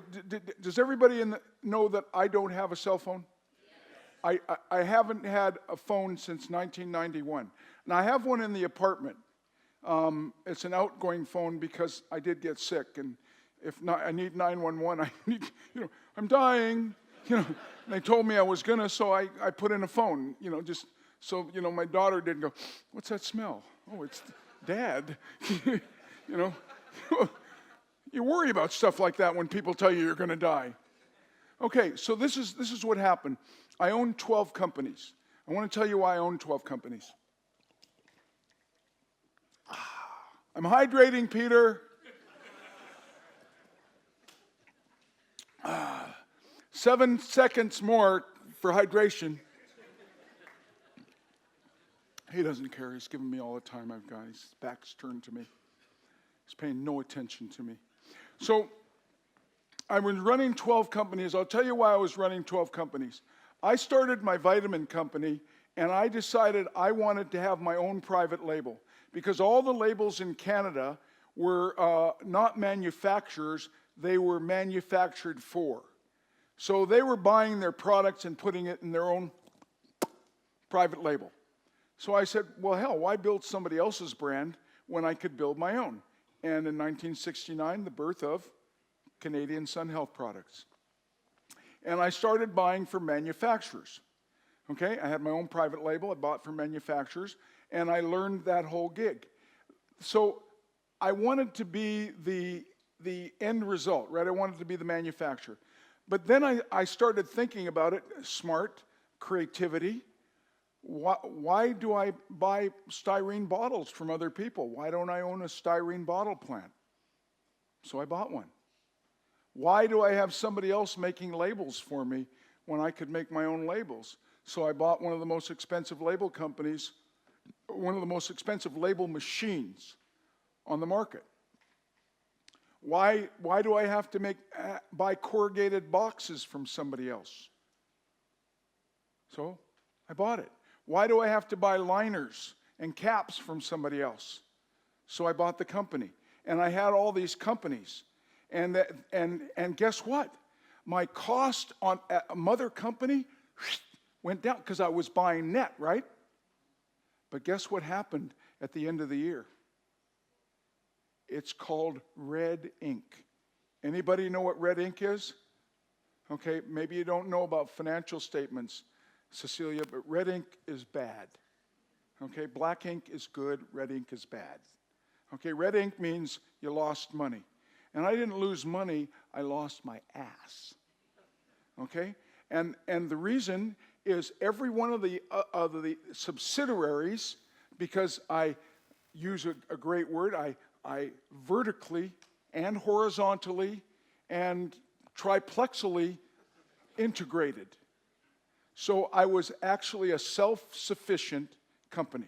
does everybody know that I don't have a cell phone? Yes. I haven't had a phone since 1991. Now, I have one in the apartment. It's an outgoing phone because I did get sick, and if not, I need 911. I need, I'm dying. They told me I was gonna, so I put in a phone. Just so my daughter didn't go, "What's that smell?" Oh, it's Dad. You worry about stuff like that when people tell you you're gonna die. Okay, so this is what happened. I own 12 companies. I want to tell you why I own 12 companies. I'm hydrating, Peter. 7 seconds more for hydration. He doesn't care. He's giving me all the time I've got. His back's turned to me. He's paying no attention to me. So I was running 12 companies. I'll tell you why I was running 12 companies. I started my vitamin company, and I decided I wanted to have my own private label because all the labels in Canada were not manufacturers. They were manufactured for. So they were buying their products and putting it in their own private label. So I said, well, hell, why build somebody else's brand when I could build my own? And in 1969, the birth of Canadian Sun Health Products. And I started buying from manufacturers. Okay, I had my own private label. I bought from manufacturers, and I learned that whole gig. So I wanted to be the end result, right? I wanted to be the manufacturer. But then I started thinking about it, smart, creativity. Why do I buy styrene bottles from other people? Why don't I own a styrene bottle plant? So I bought one. Why do I have somebody else making labels for me when I could make my own labels? So I bought one of the most expensive label companies, one of the most expensive label machines on the market. Why do I have to buy corrugated boxes from somebody else? So I bought it. Why do I have to buy liners and caps from somebody else? So I bought the company. And I had all these companies. And guess what? My cost on a mother company went down because I was buying net, right? But guess what happened at the end of the year? It's called red ink. Anybody know what red ink is? Okay, maybe you don't know about financial statements, Cecilia, but red ink is bad. Okay, black ink is good, red ink is bad. Okay, red ink means you lost money. And I didn't lose money, I lost my ass. Okay? And the reason is every one of the subsidiaries, because I use a great word, I vertically and horizontally and triplexally integrated. So I was actually a self-sufficient company.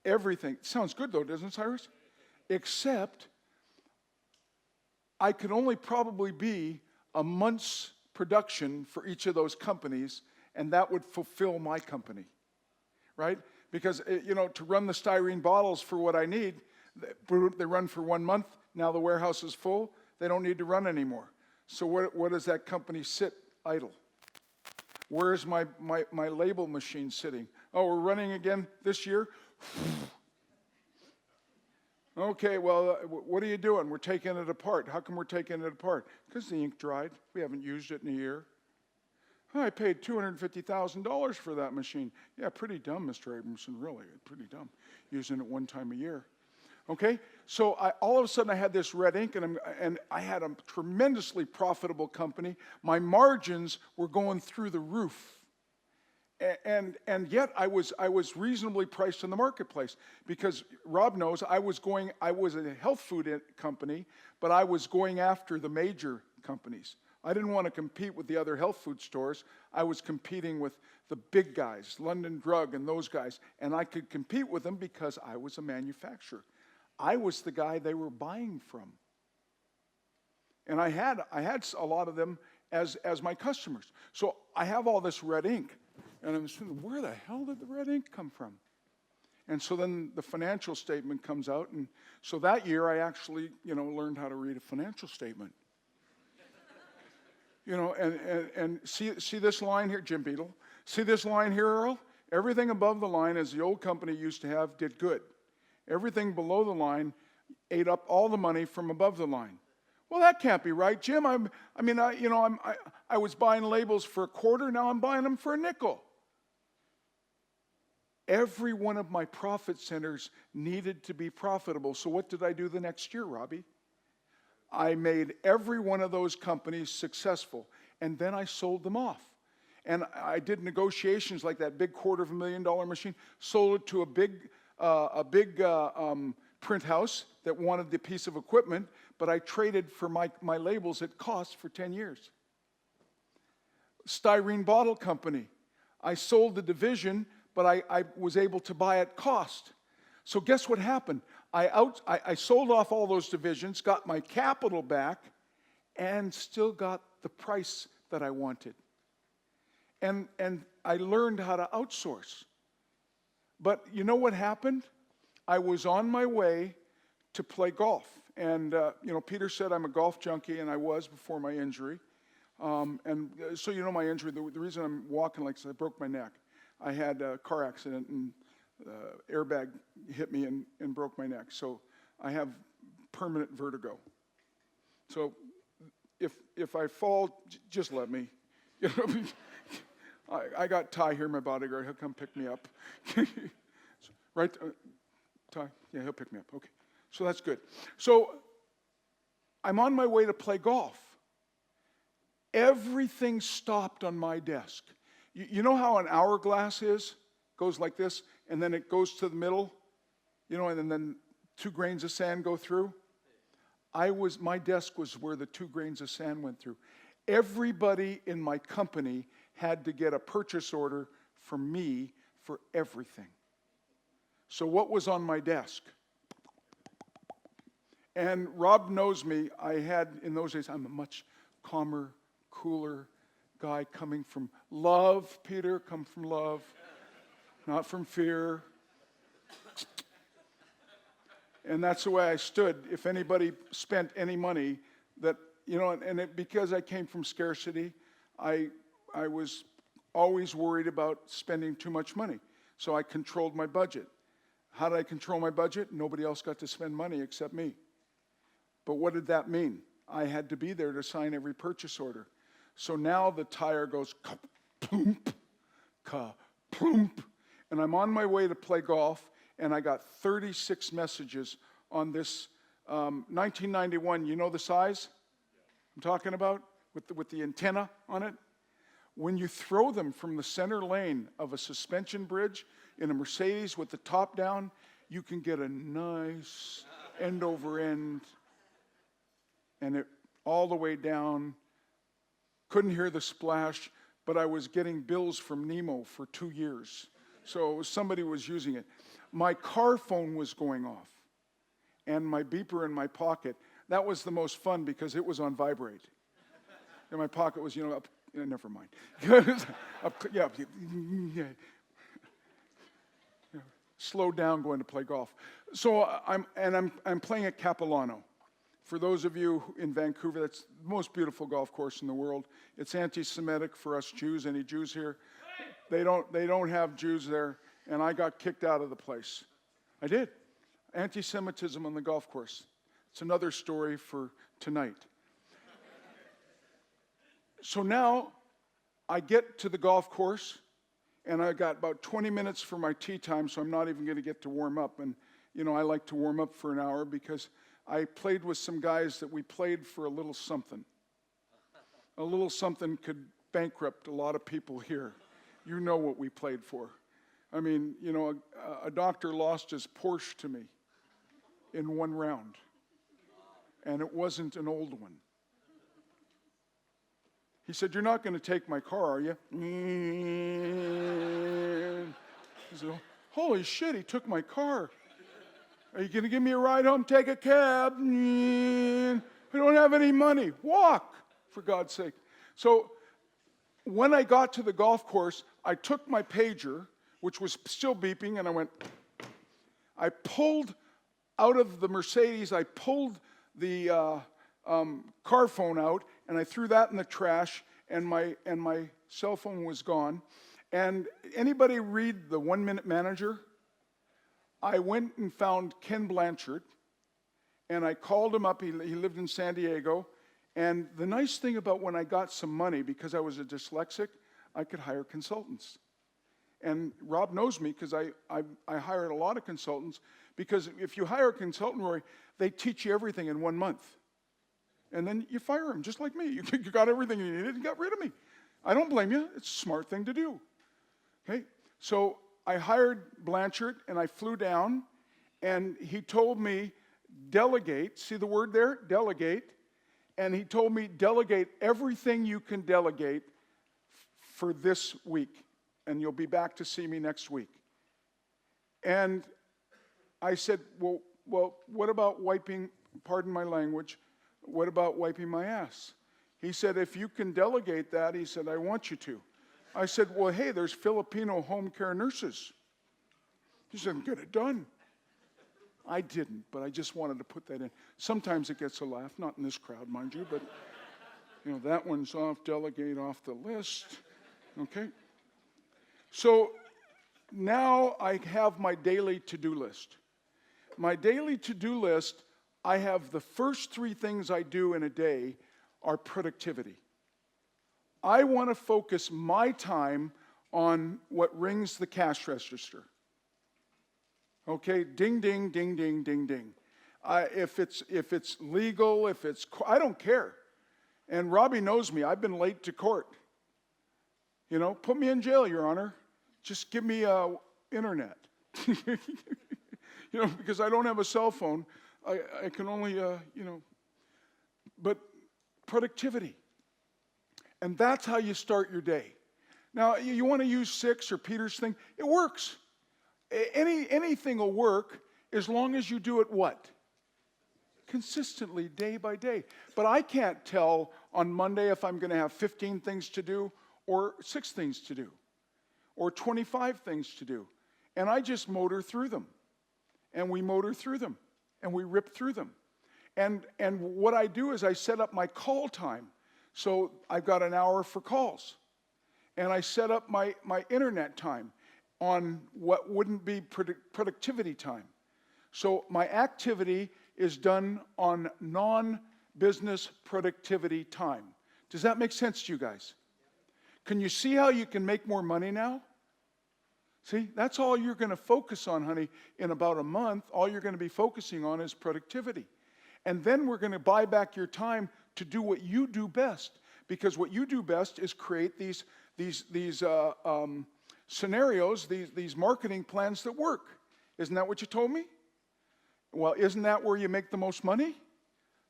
Everything. Sounds good though, doesn't it, Cyrus? Except I could only probably be a month's production for each of those companies, and that would fulfill my company, right? Because, to run the styrene bottles for what I need, they run for 1 month. Now the warehouse is full. They don't need to run anymore. So where does that company sit idle? Where's my label machine sitting? Oh, we're running again this year? Okay, well, what are you doing? We're taking it apart. How come we're taking it apart? Because the ink dried. We haven't used it in a year. Oh, I paid $250,000 for that machine. Yeah, pretty dumb, Mr. Abramson, really. Pretty dumb. Using it one time a year. Okay, so all of a sudden I had this red ink, and I had a tremendously profitable company. My margins were going through the roof. And yet I was reasonably priced in the marketplace, because Rob knows I was a health food company, but I was going after the major companies. I didn't want to compete with the other health food stores. I was competing with the big guys, London Drug and those guys, and I could compete with them because I was a manufacturer. I was the guy they were buying from. And I had a lot of them as my customers. So I have all this red ink. And I'm thinking, where the hell did the red ink come from? And so then the financial statement comes out. And so that year I actually, learned how to read a financial statement. And see this line here, Jim Beadle? See this line here, Errol? Everything above the line, as the old company used to have, did good. Everything below the line ate up all the money from above the line. Well, that can't be right, Jim. I was buying labels for a quarter. Now I'm buying them for a nickel. Every one of my profit centers needed to be profitable. So what did I do the next year, Robbie? I made every one of those companies successful, and then I sold them off. And I did negotiations like that big $250,000 machine, sold it to a big print house that wanted the piece of equipment, but I traded for my labels at cost for 10 years. Styrene bottle company. I sold the division, but I was able to buy at cost. So guess what happened? I sold off all those divisions, got my capital back, and still got the price that I wanted. And I learned how to outsource. But you know what happened? I was on my way to play golf. And, Peter said I'm a golf junkie, and I was before my injury. So my injury, the reason I'm walking like this, I broke my neck. I had a car accident, and airbag hit me and broke my neck. So I have permanent vertigo. So if I fall, just let me. I got Ty here, my bodyguard. He'll come pick me up. Right, Ty? Yeah, he'll pick me up. Okay, so that's good. So I'm on my way to play golf. Everything stopped on my desk. You know how an hourglass is? Goes like this, and then it goes to the middle, and then 2 grains of sand go through? My desk was where the 2 grains of sand went through. Everybody in my company had to get a purchase order from me for everything. So what was on my desk? And Rob knows me. In those days, I'm a much calmer, cooler guy coming from love. Peter, come from love, not from fear. And that's the way I stood. If anybody spent any money because I came from scarcity, I was always worried about spending too much money. So I controlled my budget. How did I control my budget? Nobody else got to spend money except me. But what did that mean? I had to be there to sign every purchase order. So now the tire goes ka-plump, ka-plump, and I'm on my way to play golf, and I got 36 messages on this 1991. You know the size I'm talking about with the antenna on it? When you throw them from the center lane of a suspension bridge in a Mercedes with the top down, you can get a nice end over end, and it all the way down. Couldn't hear the splash, but I was getting bills from Nemo for 2 years. So somebody was using it. My car phone was going off, and my beeper in my pocket. That was the most fun because it was on vibrate. And my pocket was, up. Never mind. Slow down going to play golf. So I'm playing at Capilano. For those of you in Vancouver, that's the most beautiful golf course in the world. It's anti-Semitic for us Jews. Any Jews here? They don't have Jews there, and I got kicked out of the place. I did. Anti-Semitism on the golf course. It's another story for tonight. So now I get to the golf course, and I got about 20 minutes for my tee time, so I'm not even going to get to warm up. And, I like to warm up for an hour because I played with some guys that we played for a little something. A little something could bankrupt a lot of people here. You know what we played for. I mean, a doctor lost his Porsche to me in one round, and it wasn't an old one. He said, "You're not going to take my car, are you?" He said, "Holy shit, he took my car. Are you going to give me a ride home? Take a cab. I don't have any money. Walk, for God's sake." So when I got to the golf course, I took my pager, which was still beeping, and I pulled out of the Mercedes, I pulled the car phone out, and I threw that in the trash, and my cell phone was gone. And anybody read the 1 Minute Manager? I went and found Ken Blanchard, and I called him up. He lived in San Diego. And the nice thing about when I got some money, because I was a dyslexic, I could hire consultants. And Rob knows me because I hired a lot of consultants, because if you hire a consultant, Rory, they teach you everything in 1 month. And then you fire them, just like me. You got everything you needed and got rid of me. I don't blame you. It's a smart thing to do. Okay? So I hired Blanchard, and I flew down, and he told me, delegate. See the word there? Delegate. And he told me, delegate everything you can delegate for this week, and you'll be back to see me next week. And I said, well, what about wiping, pardon my language, what about wiping my ass? He said, if you can delegate that, he said, I want you to. I said, well, hey, there's Filipino home care nurses. He said, get it done. I didn't, but I just wanted to put that in. Sometimes it gets a laugh, not in this crowd, mind you, but that one's off, delegate off the list. Okay? So now I have my daily to-do list. My daily to-do list, I have the first 3 things I do in a day are productivity. I want to focus my time on what rings the cash register. Okay, ding, ding, ding, ding, ding, ding. If it's legal, I don't care. And Robbie knows me. I've been late to court. Put me in jail, Your Honor. Just give me internet. Because I don't have a cell phone. I can only, but productivity. And that's how you start your day. Now, you want to use 6 or Peter's thing? It works. Anything will work as long as you do it what? Consistently, day by day. But I can't tell on Monday if I'm going to have 15 things to do or 6 things to do or 25 things to do. And I just motor through them. And we motor through them. And we rip through them. And what I do is I set up my call time. So I've got an hour for calls. And I set up my internet time on what wouldn't be productivity time. So my activity is done on non-business productivity time. Does that make sense to you guys? Can you see how you can make more money now? See, that's all you're going to focus on, honey. In about a month, all you're going to be focusing on is productivity. And then we're going to buy back your time to do what you do best. Because what you do best is create these scenarios, these marketing plans that work. Isn't that what you told me? Well, isn't that where you make the most money?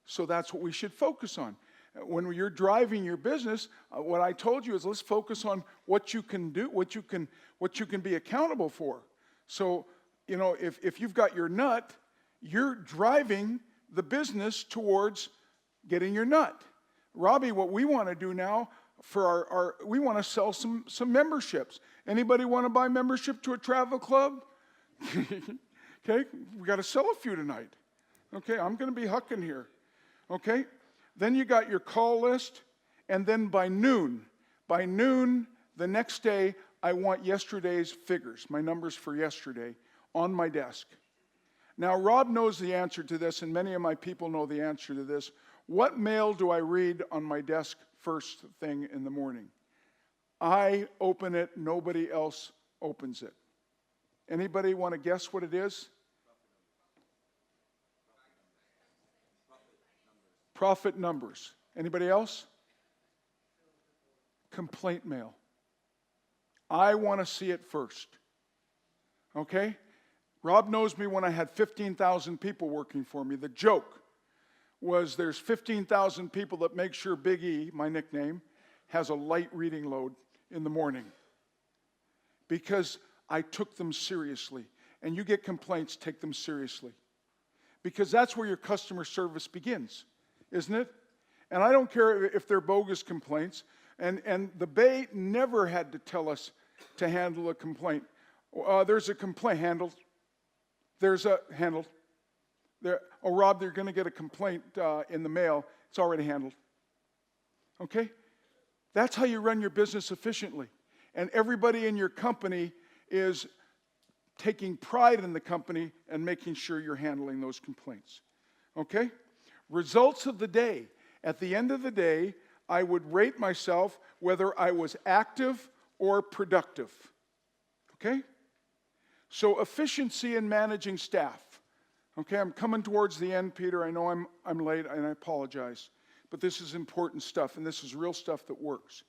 So that's what we should focus on. When you're driving your business, what I told you is let's focus on what you can do, what you can be accountable for. So, if you've got your nut, you're driving the business towards getting your nut. Robbie, what we want to do now for we want to sell some memberships. Anybody want to buy membership to a travel club? Okay, we got to sell a few tonight. Okay, I'm going to be hucking here. Okay, then you got your call list, and then by noon the next day, I want yesterday's figures, my numbers for yesterday, on my desk. Now, Rob knows the answer to this, and many of my people know the answer to this. What mail do I read on my desk first thing in the morning? I open it, nobody else opens it. Anybody want to guess what it is? Profit numbers. Anybody else? Complaint mail. I want to see it first. Okay? Rob knows me when I had 15,000 people working for me. The joke was there's 15,000 people that make sure Big E, my nickname, has a light reading load in the morning. Because I took them seriously. And you get complaints, take them seriously. Because that's where your customer service begins, isn't it? And I don't care if they're bogus complaints. And the Bay never had to tell us to handle a complaint. There's a complaint handled. There's a handled. Oh, Rob, they're going to get a complaint in the mail. It's already handled. Okay? That's how you run your business efficiently. And everybody in your company is taking pride in the company and making sure you're handling those complaints. Okay? Results of the day. At the end of the day, I would rate myself whether I was active or productive. Okay? So efficiency in managing staff. Okay, I'm coming towards the end, Peter. I know I'm late, and I apologize. But this is important stuff, and this is real stuff that works.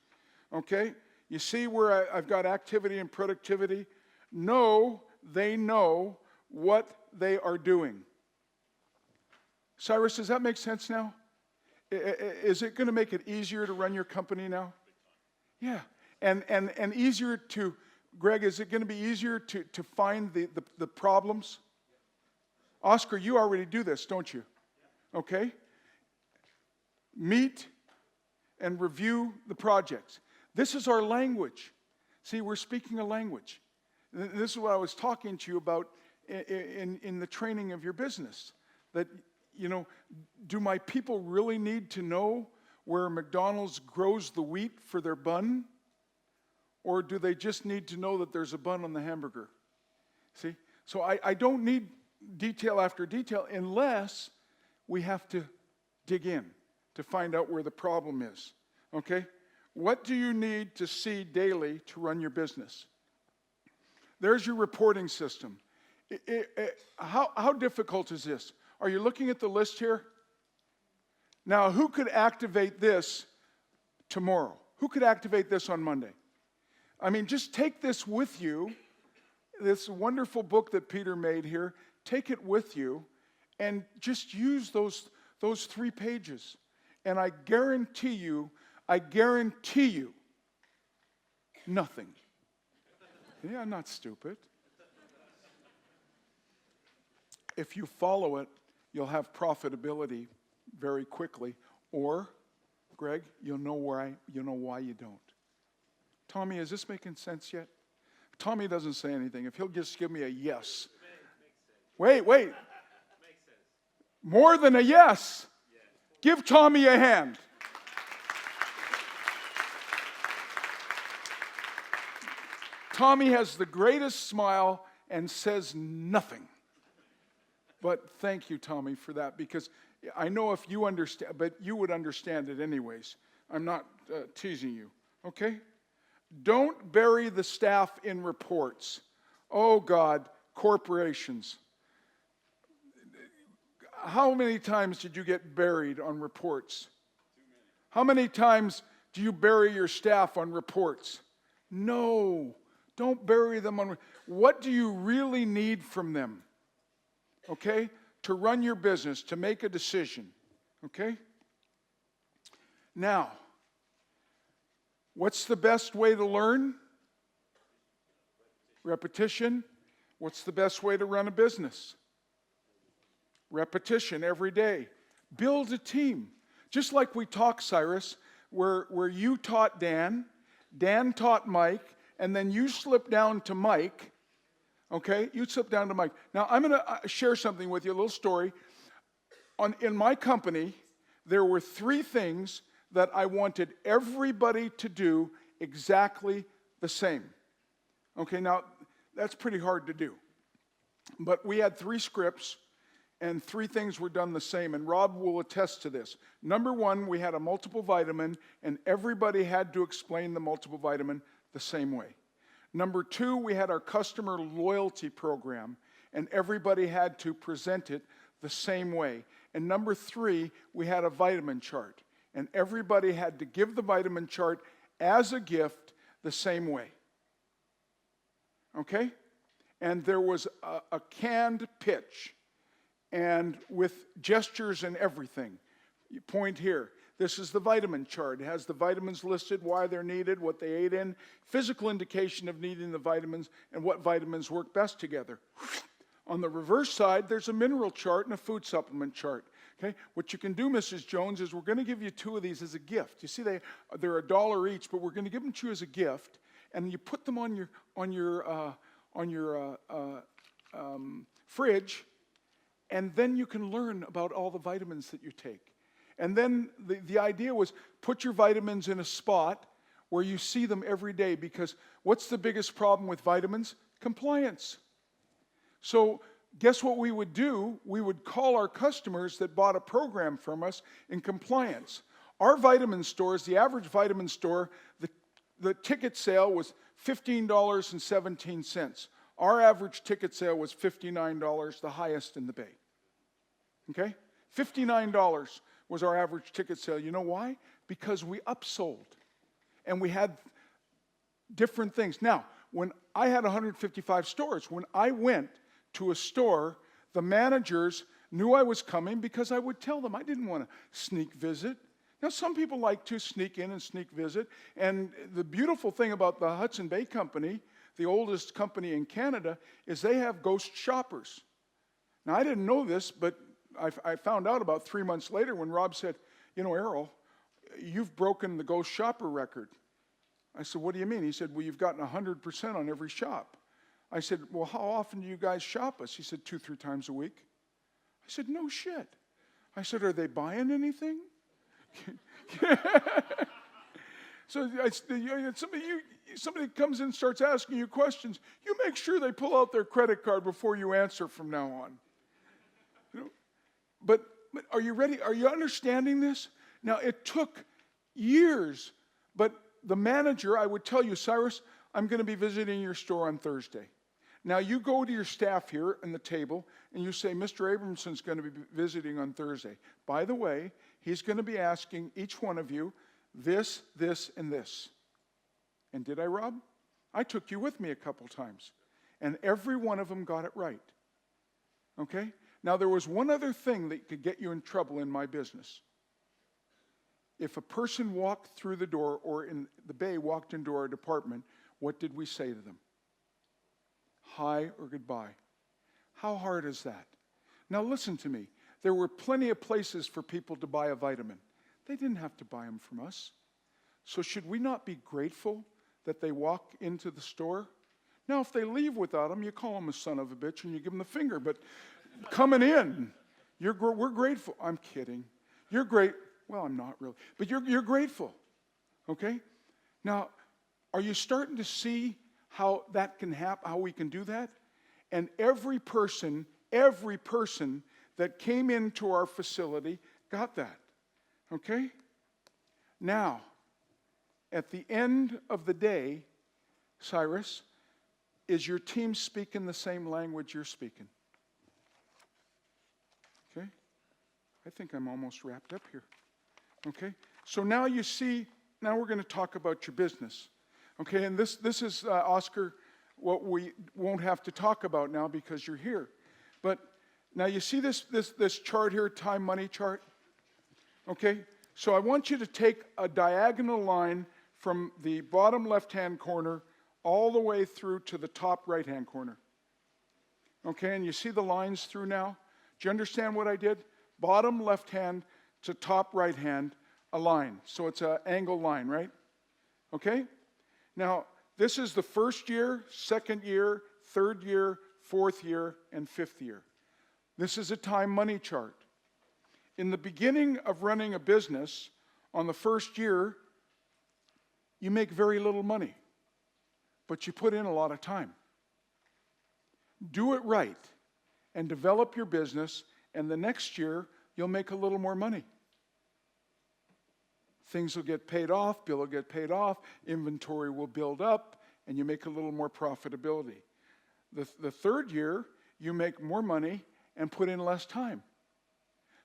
Okay? You see where I've got activity and productivity? They know what they are doing. Cyrus, does that make sense now? Is it going to make it easier to run your company now? Yeah. And easier to, Greg, is it going to be easier to find the problems? Oscar, you already do this, don't you? Okay. Meet and review the projects. This is our language. See, we're speaking a language. This is what I was talking to you about in the training of your business. That, do my people really need to know where McDonald's grows the wheat for their bun? Or do they just need to know that there's a bun on the hamburger? See? So I don't need detail after detail unless we have to dig in to find out where the problem is. Okay? What do you need to see daily to run your business? There's your reporting system. How difficult is this? Are you looking at the list here? Now, who could activate this tomorrow? Who could activate this on Monday? I mean, just take this with you, this wonderful book that Peter made here, take it with you, and just use those 3 pages. And I guarantee you, nothing. Yeah, I'm not stupid. If you follow it, you'll have profitability very quickly. Or, Greg, you'll know why you don't. Tommy, is this making sense yet? Tommy doesn't say anything. If he'll just give me a yes. Wait. More than a yes. Give Tommy a hand. Tommy has the greatest smile and says nothing. But thank you, Tommy, for that, because I know if you understand, but you would understand it anyways. I'm not teasing you, okay? Don't bury the staff in reports. Oh God, corporations. How many times did you get buried on reports? How many times do you bury your staff on reports? No, don't bury them on. What do you really need from them? Okay? To run your business, to make a decision. Okay? Now, what's the best way to learn? Repetition. What's the best way to run a business? Repetition every day. Build a team. Just like we talked, Cyrus, where you taught Dan, Dan taught Mike, and then you slipped down to Mike. Okay? You slipped down to Mike. Now, I'm going to share something with you, a little story. In my company, there were 3 things that I wanted everybody to do exactly the same. Okay, now, that's pretty hard to do. But we had 3 scripts, and 3 things were done the same, and Rob will attest to this. Number 1, we had a multiple vitamin, and everybody had to explain the multiple vitamin the same way. Number 2, we had our customer loyalty program, and everybody had to present it the same way. And number 3, we had a vitamin chart, and everybody had to give the vitamin chart as a gift the same way. Okay? And there was a canned pitch, and with gestures and everything. You point here. This is the vitamin chart. It has the vitamins listed, why they're needed, what they ate in, physical indication of needing the vitamins, and what vitamins work best together. On the reverse side, there's a mineral chart and a food supplement chart. Okay? What you can do, Mrs. Jones, is we're going to give you 2 of these as a gift. You see, they're $1 each, but we're going to give them to you as a gift, and you put them on your fridge, and then you can learn about all the vitamins that you take. And then the idea was put your vitamins in a spot where you see them every day, because what's the biggest problem with vitamins? Compliance. So guess what we would do? We would call our customers that bought a program from us in compliance. Our vitamin stores, the average vitamin store, the ticket sale was $15.17. Our average ticket sale was $59, the highest in the Bay. Okay? $59 was our average ticket sale. You know why? Because we upsold. And we had different things. Now, when I had 155 stores, when I went to a store, the managers knew I was coming because I would tell them. I didn't want to sneak visit. Now, some people like to sneak in and sneak visit. And the beautiful thing about the Hudson Bay Company, the oldest company in Canada, is they have ghost shoppers. Now, I didn't know this, but I found out about 3 months later when Rob said, you know, Errol, you've broken the ghost shopper record. I said, what do you mean? He said, well, you've gotten 100% on every shop. I said, well, how often do you guys shop us? He said, 2-3 times a week. I said, no shit. I said, are they buying anything? So somebody comes in and starts asking you questions. You make sure they pull out their credit card before you answer from now on. You know? But are you ready? Are you understanding this? Now, it took years, but the manager, I would tell you, Cyrus, I'm going to be visiting your store on Thursday. Now, you go to your staff here in the table, and you say, Mr. Abramson's going to be visiting on Thursday. By the way, he's going to be asking each one of you this, this, and this. And did I, Rob? I took you with me a couple times. And every one of them got it right. Okay? Now, there was one other thing that could get you in trouble in my business. If a person walked through the door, or in the Bay walked into our department, what did we say to them? Hi or goodbye. How hard is that? Now listen to me. There were plenty of places for people to buy a vitamin. They didn't have to buy them from us. So should we not be grateful that they walk into the store? Now, if they leave without them, you call them a son of a bitch and you give them the finger. But coming in, we're grateful. I'm kidding. You're great. Well, I'm not really. But you're grateful. Okay? Now, are you starting to see how that can happen, how we can do that? And every person that came into our facility got that. Okay? Now, at the end of the day, Cyrus, is your team speaking the same language you're speaking? Okay? I think I'm almost wrapped up here. Okay? So now you see, now we're going to talk about your business. Okay, and this is, Oscar, what we won't have to talk about now because you're here. But now you see this chart here, time money chart? Okay, so I want you to take a diagonal line from the bottom left-hand corner all the way through to the top right-hand corner. Okay, and you see the lines through now? Do you understand what I did? Bottom left-hand to top right-hand, a line. So it's an angle line, right? Okay? Now, this is the first year, second year, third year, fourth year, and fifth year. This is a time money chart. In the beginning of running a business, on the first year, you make very little money, but you put in a lot of time. Do it right and develop your business, and the next year, you'll make a little more money. Things will get paid off, bill will get paid off, inventory will build up, and you make a little more profitability. The third year, you make more money and put in less time.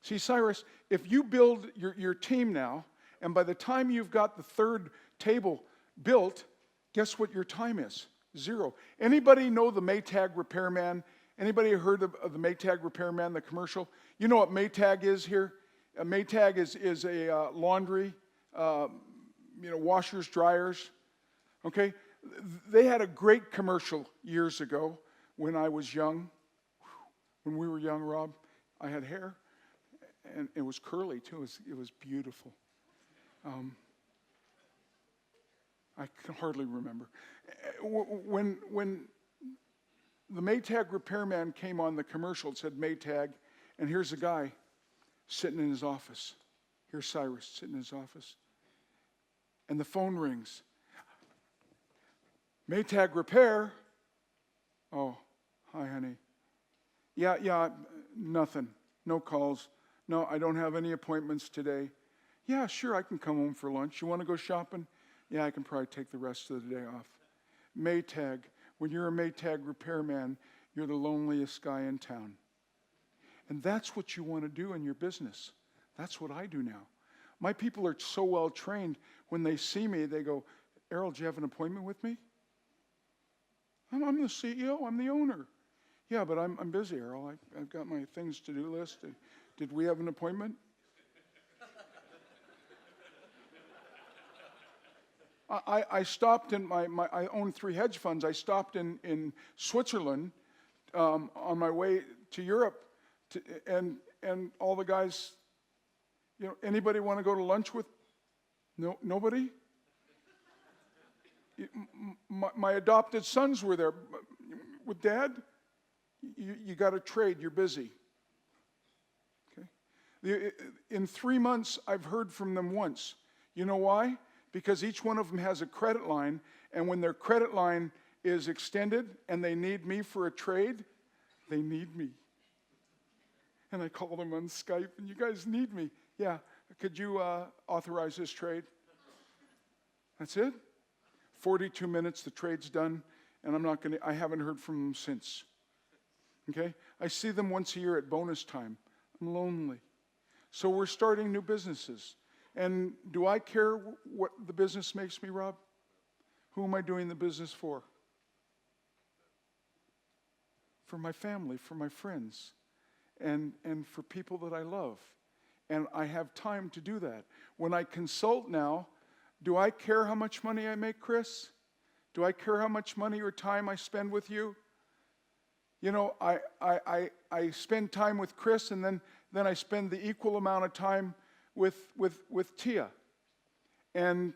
See, Cyrus, if you build your team now, and by the time you've got the third table built, guess what your time is? 0. Anybody know the Maytag repairman? Anybody heard of the Maytag repairman, the commercial? You know what Maytag is here? A Maytag is a laundry, washers, dryers. Okay? They had a great commercial years ago when I was young. When we were young, Rob, I had hair, and it was curly too. It was beautiful. I can hardly remember. When the Maytag repairman came on the commercial, it said Maytag, and here's a guy sitting in his office. Here's Cyrus sitting in his office. And the phone rings. Maytag Repair. Oh, hi, honey. Yeah, nothing. No calls. No, I don't have any appointments today. Yeah, sure, I can come home for lunch. You want to go shopping? Yeah, I can probably take the rest of the day off. Maytag. When you're a Maytag repairman, you're the loneliest guy in town. And that's what you want to do in your business. That's what I do now. My people are so well trained, when they see me, they go, Errol, do you have an appointment with me? I'm the CEO, I'm the owner. Yeah, but I'm busy, Errol. I've got my things to do list. Did we have an appointment? I stopped in I own 3 hedge funds. I stopped in Switzerland on my way to Europe, and all the guys, anybody want to go to lunch with? No, nobody? My adopted sons were there. With Dad? You got to trade. You're busy. Okay. In 3 months, I've heard from them once. You know why? Because each one of them has a credit line, and when their credit line is extended and they need me for a trade, they need me. And I call them on Skype, and you guys need me. Yeah, could you authorize this trade? That's it. 42 minutes, the trade's done, and I haven't heard from them since. Okay? I see them once a year at bonus time. I'm lonely. So we're starting new businesses. And do I care what the business makes me, Rob? Who am I doing the business for? For my family, for my friends, and for people that I love. And I have time to do that. When I consult now, do I care how much money I make, Chris? Do I care how much money or time I spend with you? I spend time with Chris, and then I spend the equal amount of time with Tia. And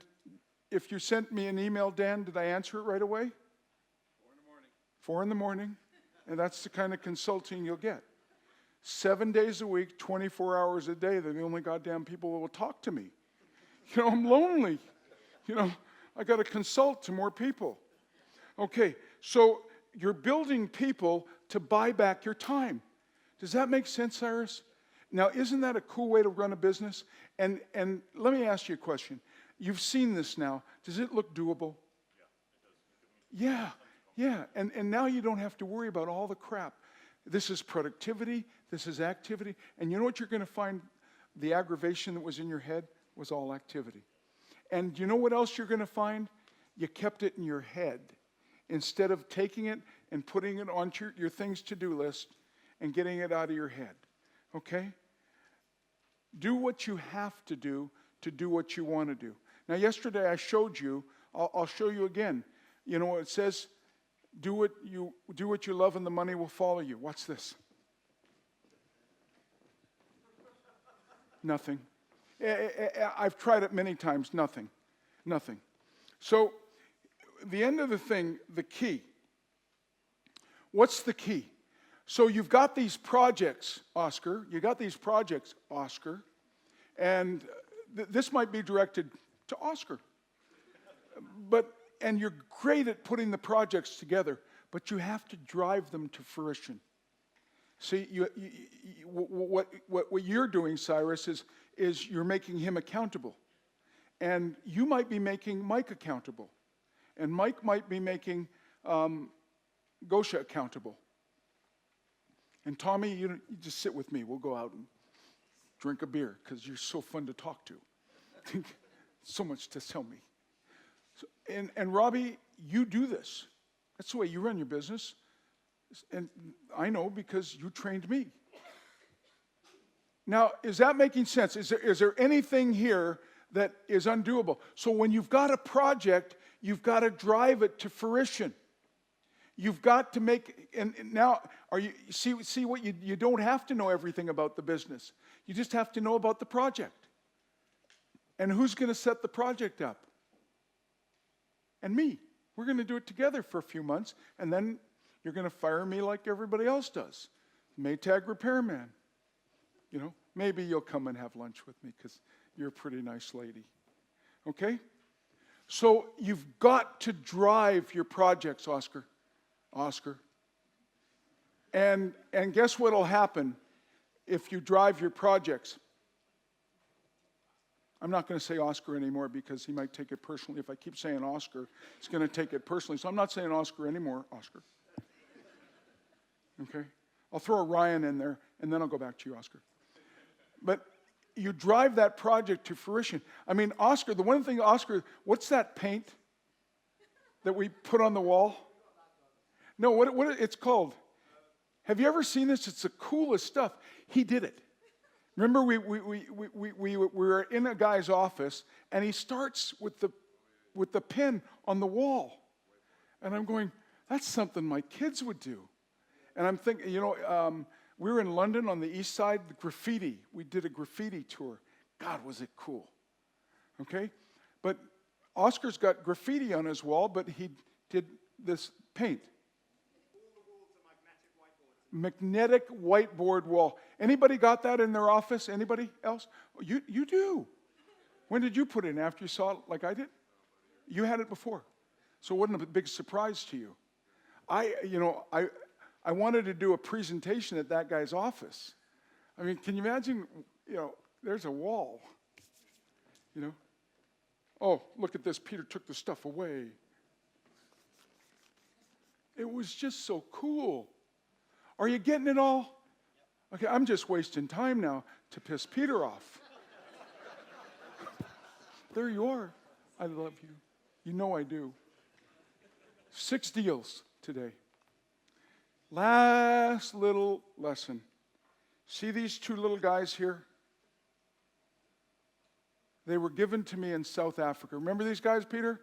if you sent me an email, Dan, did I answer it right away? 4 in the morning. 4 in the morning. And that's the kind of consulting you'll get. 7 days a week, 24 hours a day. They're the only goddamn people that will talk to me. I'm lonely. I got to consult to more people. Okay, so you're building people to buy back your time. Does that make sense, Cyrus? Now, isn't that a cool way to run a business? And let me ask you a question. You've seen this now. Does it look doable? Yeah, it does. Yeah. Yeah, and now you don't have to worry about all the crap. This is productivity, this is activity, and you know what you're going to find? The aggravation that was in your head was all activity. And you know what else you're going to find? You kept it in your head instead of taking it and putting it on your things to-do list and getting it out of your head, okay? Do what you have to do what you want to do. Now, yesterday I showed you, I'll show you again. You know, it says, do what you love and the money will follow you. What's this? Nothing. I've tried it many times. Nothing. So, the end of the thing, the key. What's the key? So you've got these projects, Oscar. And this might be directed to Oscar. And you're great at putting the projects together, but you have to drive them to fruition. See, what you're doing, Cyrus, is you're making him accountable. And you might be making Mike accountable. And Mike might be making Gosha accountable. And Tommy, you just sit with me. We'll go out and drink a beer because you're so fun to talk to. So much to tell me. And Robbie, you do this. That's the way you run your business. And I know because you trained me. Now, is that making sense? Is there anything here that is undoable? So when you've got a project, you've got to drive it to fruition. You've got to make, and now, see what you don't have to know everything about the business. You just have to know about the project. And who's going to set the project up? And me. We're going to do it together for a few months, and then you're going to fire me like everybody else does. Maytag repairman. You know, maybe you'll come and have lunch with me because you're a pretty nice lady. Okay? So you've got to drive your projects, Oscar. And guess what will happen if you drive your projects? I'm not going to say Oscar anymore because he might take it personally. If I keep saying Oscar, he's going to take it personally. So I'm not saying Oscar anymore, Oscar. Okay? I'll throw a Ryan in there, and then I'll go back to you, Oscar. But you drive that project to fruition. I mean, Oscar, the one thing, Oscar, what's that paint that we put on the wall? No, what it's called? Have you ever seen this? It's the coolest stuff. He did it. Remember, we were in a guy's office, and he starts with the pen on the wall. And I'm going, that's something my kids would do. And I'm thinking, we were in London on the east side, the graffiti. We did a graffiti tour. God, was it cool. Okay? But Oscar's got graffiti on his wall, but he did this paint. Magnetic whiteboard wall. Anybody got that in their office? Anybody else? You do. When did you put it in? After you saw it like I did? You had it before. So it wasn't a big surprise to you. I wanted to do a presentation at that guy's office. I mean, can you imagine, there's a wall. Oh, look at this. Peter took the stuff away. It was just so cool. Are you getting it all? Okay, I'm just wasting time now to piss Peter off. There you are. I love you. You know I do. 6 deals today. Last little lesson. See these 2 little guys here? They were given to me in South Africa. Remember these guys, Peter?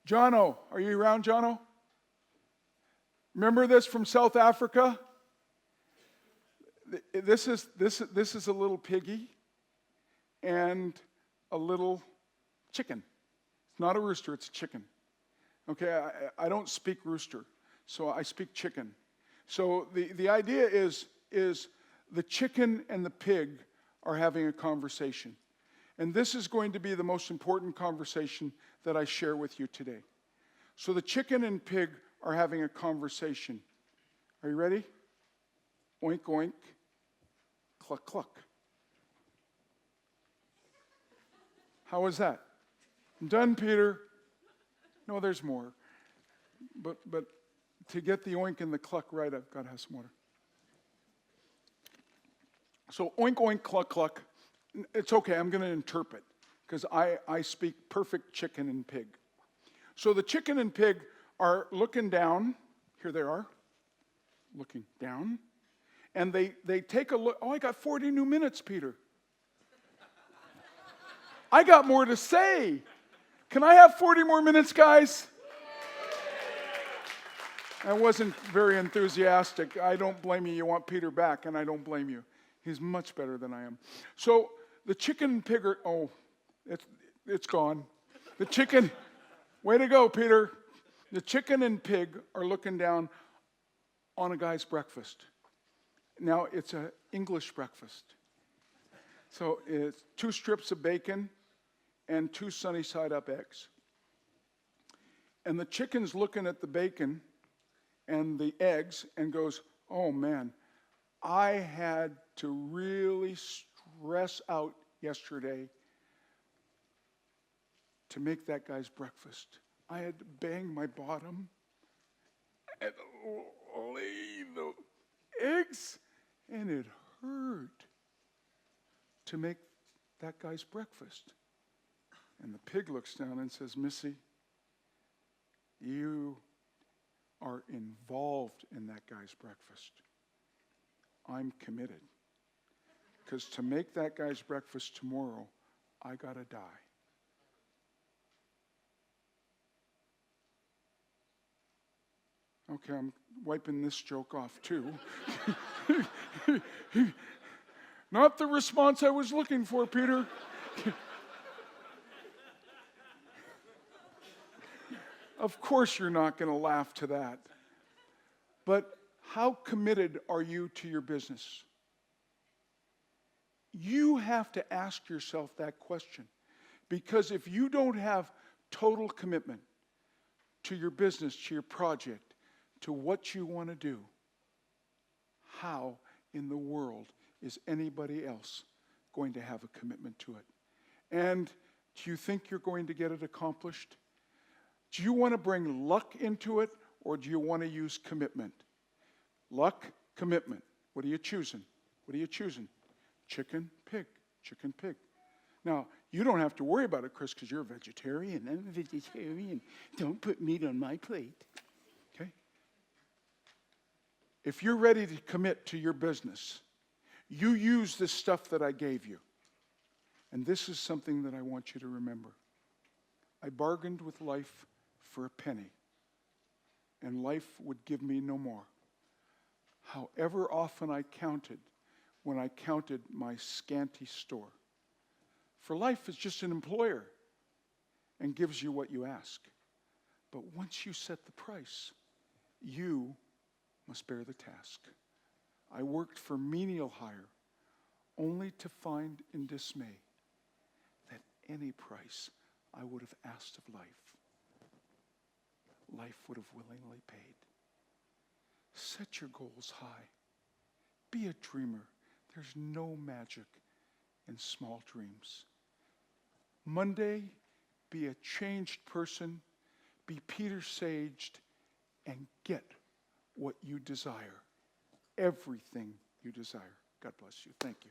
Jono, are you around, Jono? Remember this from South Africa? This is a little piggy and a little chicken. It's not a rooster, it's a chicken. Okay, I don't speak rooster, so I speak chicken. So the idea is the chicken and the pig are having a conversation. And this is going to be the most important conversation that I share with you today. So the chicken and pig are having a conversation. Are you ready? Oink, oink, cluck, cluck. How was that? I'm done, Peter. No, there's more. But to get the oink and the cluck right, I've got to have some water. So oink, oink, cluck, cluck. It's okay, I'm going to interpret because I speak perfect chicken and pig. So the chicken and pig are looking down. Here they are, looking down. And they take a look. Oh, I got 40 new minutes, Peter. I got more to say. Can I have 40 more minutes, guys? I wasn't very enthusiastic. I don't blame you. You want Peter back, and I don't blame you. He's much better than I am. So the chicken and pig are, it's gone. The chicken, way to go, Peter. The chicken and pig are looking down on a guy's breakfast. Now, it's an English breakfast. So it's 2 strips of bacon and 2 sunny-side-up eggs. And the chicken's looking at the bacon and the eggs and goes, oh, man, I had to really stress out yesterday to make that guy's breakfast. I had to bang my bottom and lay the eggs, and it hurt to make that guy's breakfast. And the pig looks down and says, Missy, you are involved in that guy's breakfast. I'm committed. Because to make that guy's breakfast tomorrow, I gotta die. Okay, I'm wiping this joke off too. Not the response I was looking for, Peter. Of course you're not going to laugh to that. But how committed are you to your business? You have to ask yourself that question. Because if you don't have total commitment to your business, to your project, to what you want to do, how in the world is anybody else going to have a commitment to it? And do you think you're going to get it accomplished? Do you want to bring luck into it, or do you want to use commitment? Luck, commitment. What are you choosing? What are you choosing? Chicken, pig. Chicken, pig. Now, you don't have to worry about it, Chris, because you're a vegetarian. I'm a vegetarian. Don't put meat on my plate. Okay? If you're ready to commit to your business, you use the stuff that I gave you. And this is something that I want you to remember. I bargained with life for a penny, and life would give me no more. However often I counted when I counted my scanty store. For life is just an employer and gives you what you ask. But once you set the price, you must bear the task. I worked for menial hire, only to find in dismay that any price I would have asked of life would have willingly paid. Set your goals high. Be a dreamer. There's no magic in small dreams. Monday, be a changed person. Be Peter Saged and get what you desire. Everything you desire. God bless you. Thank you.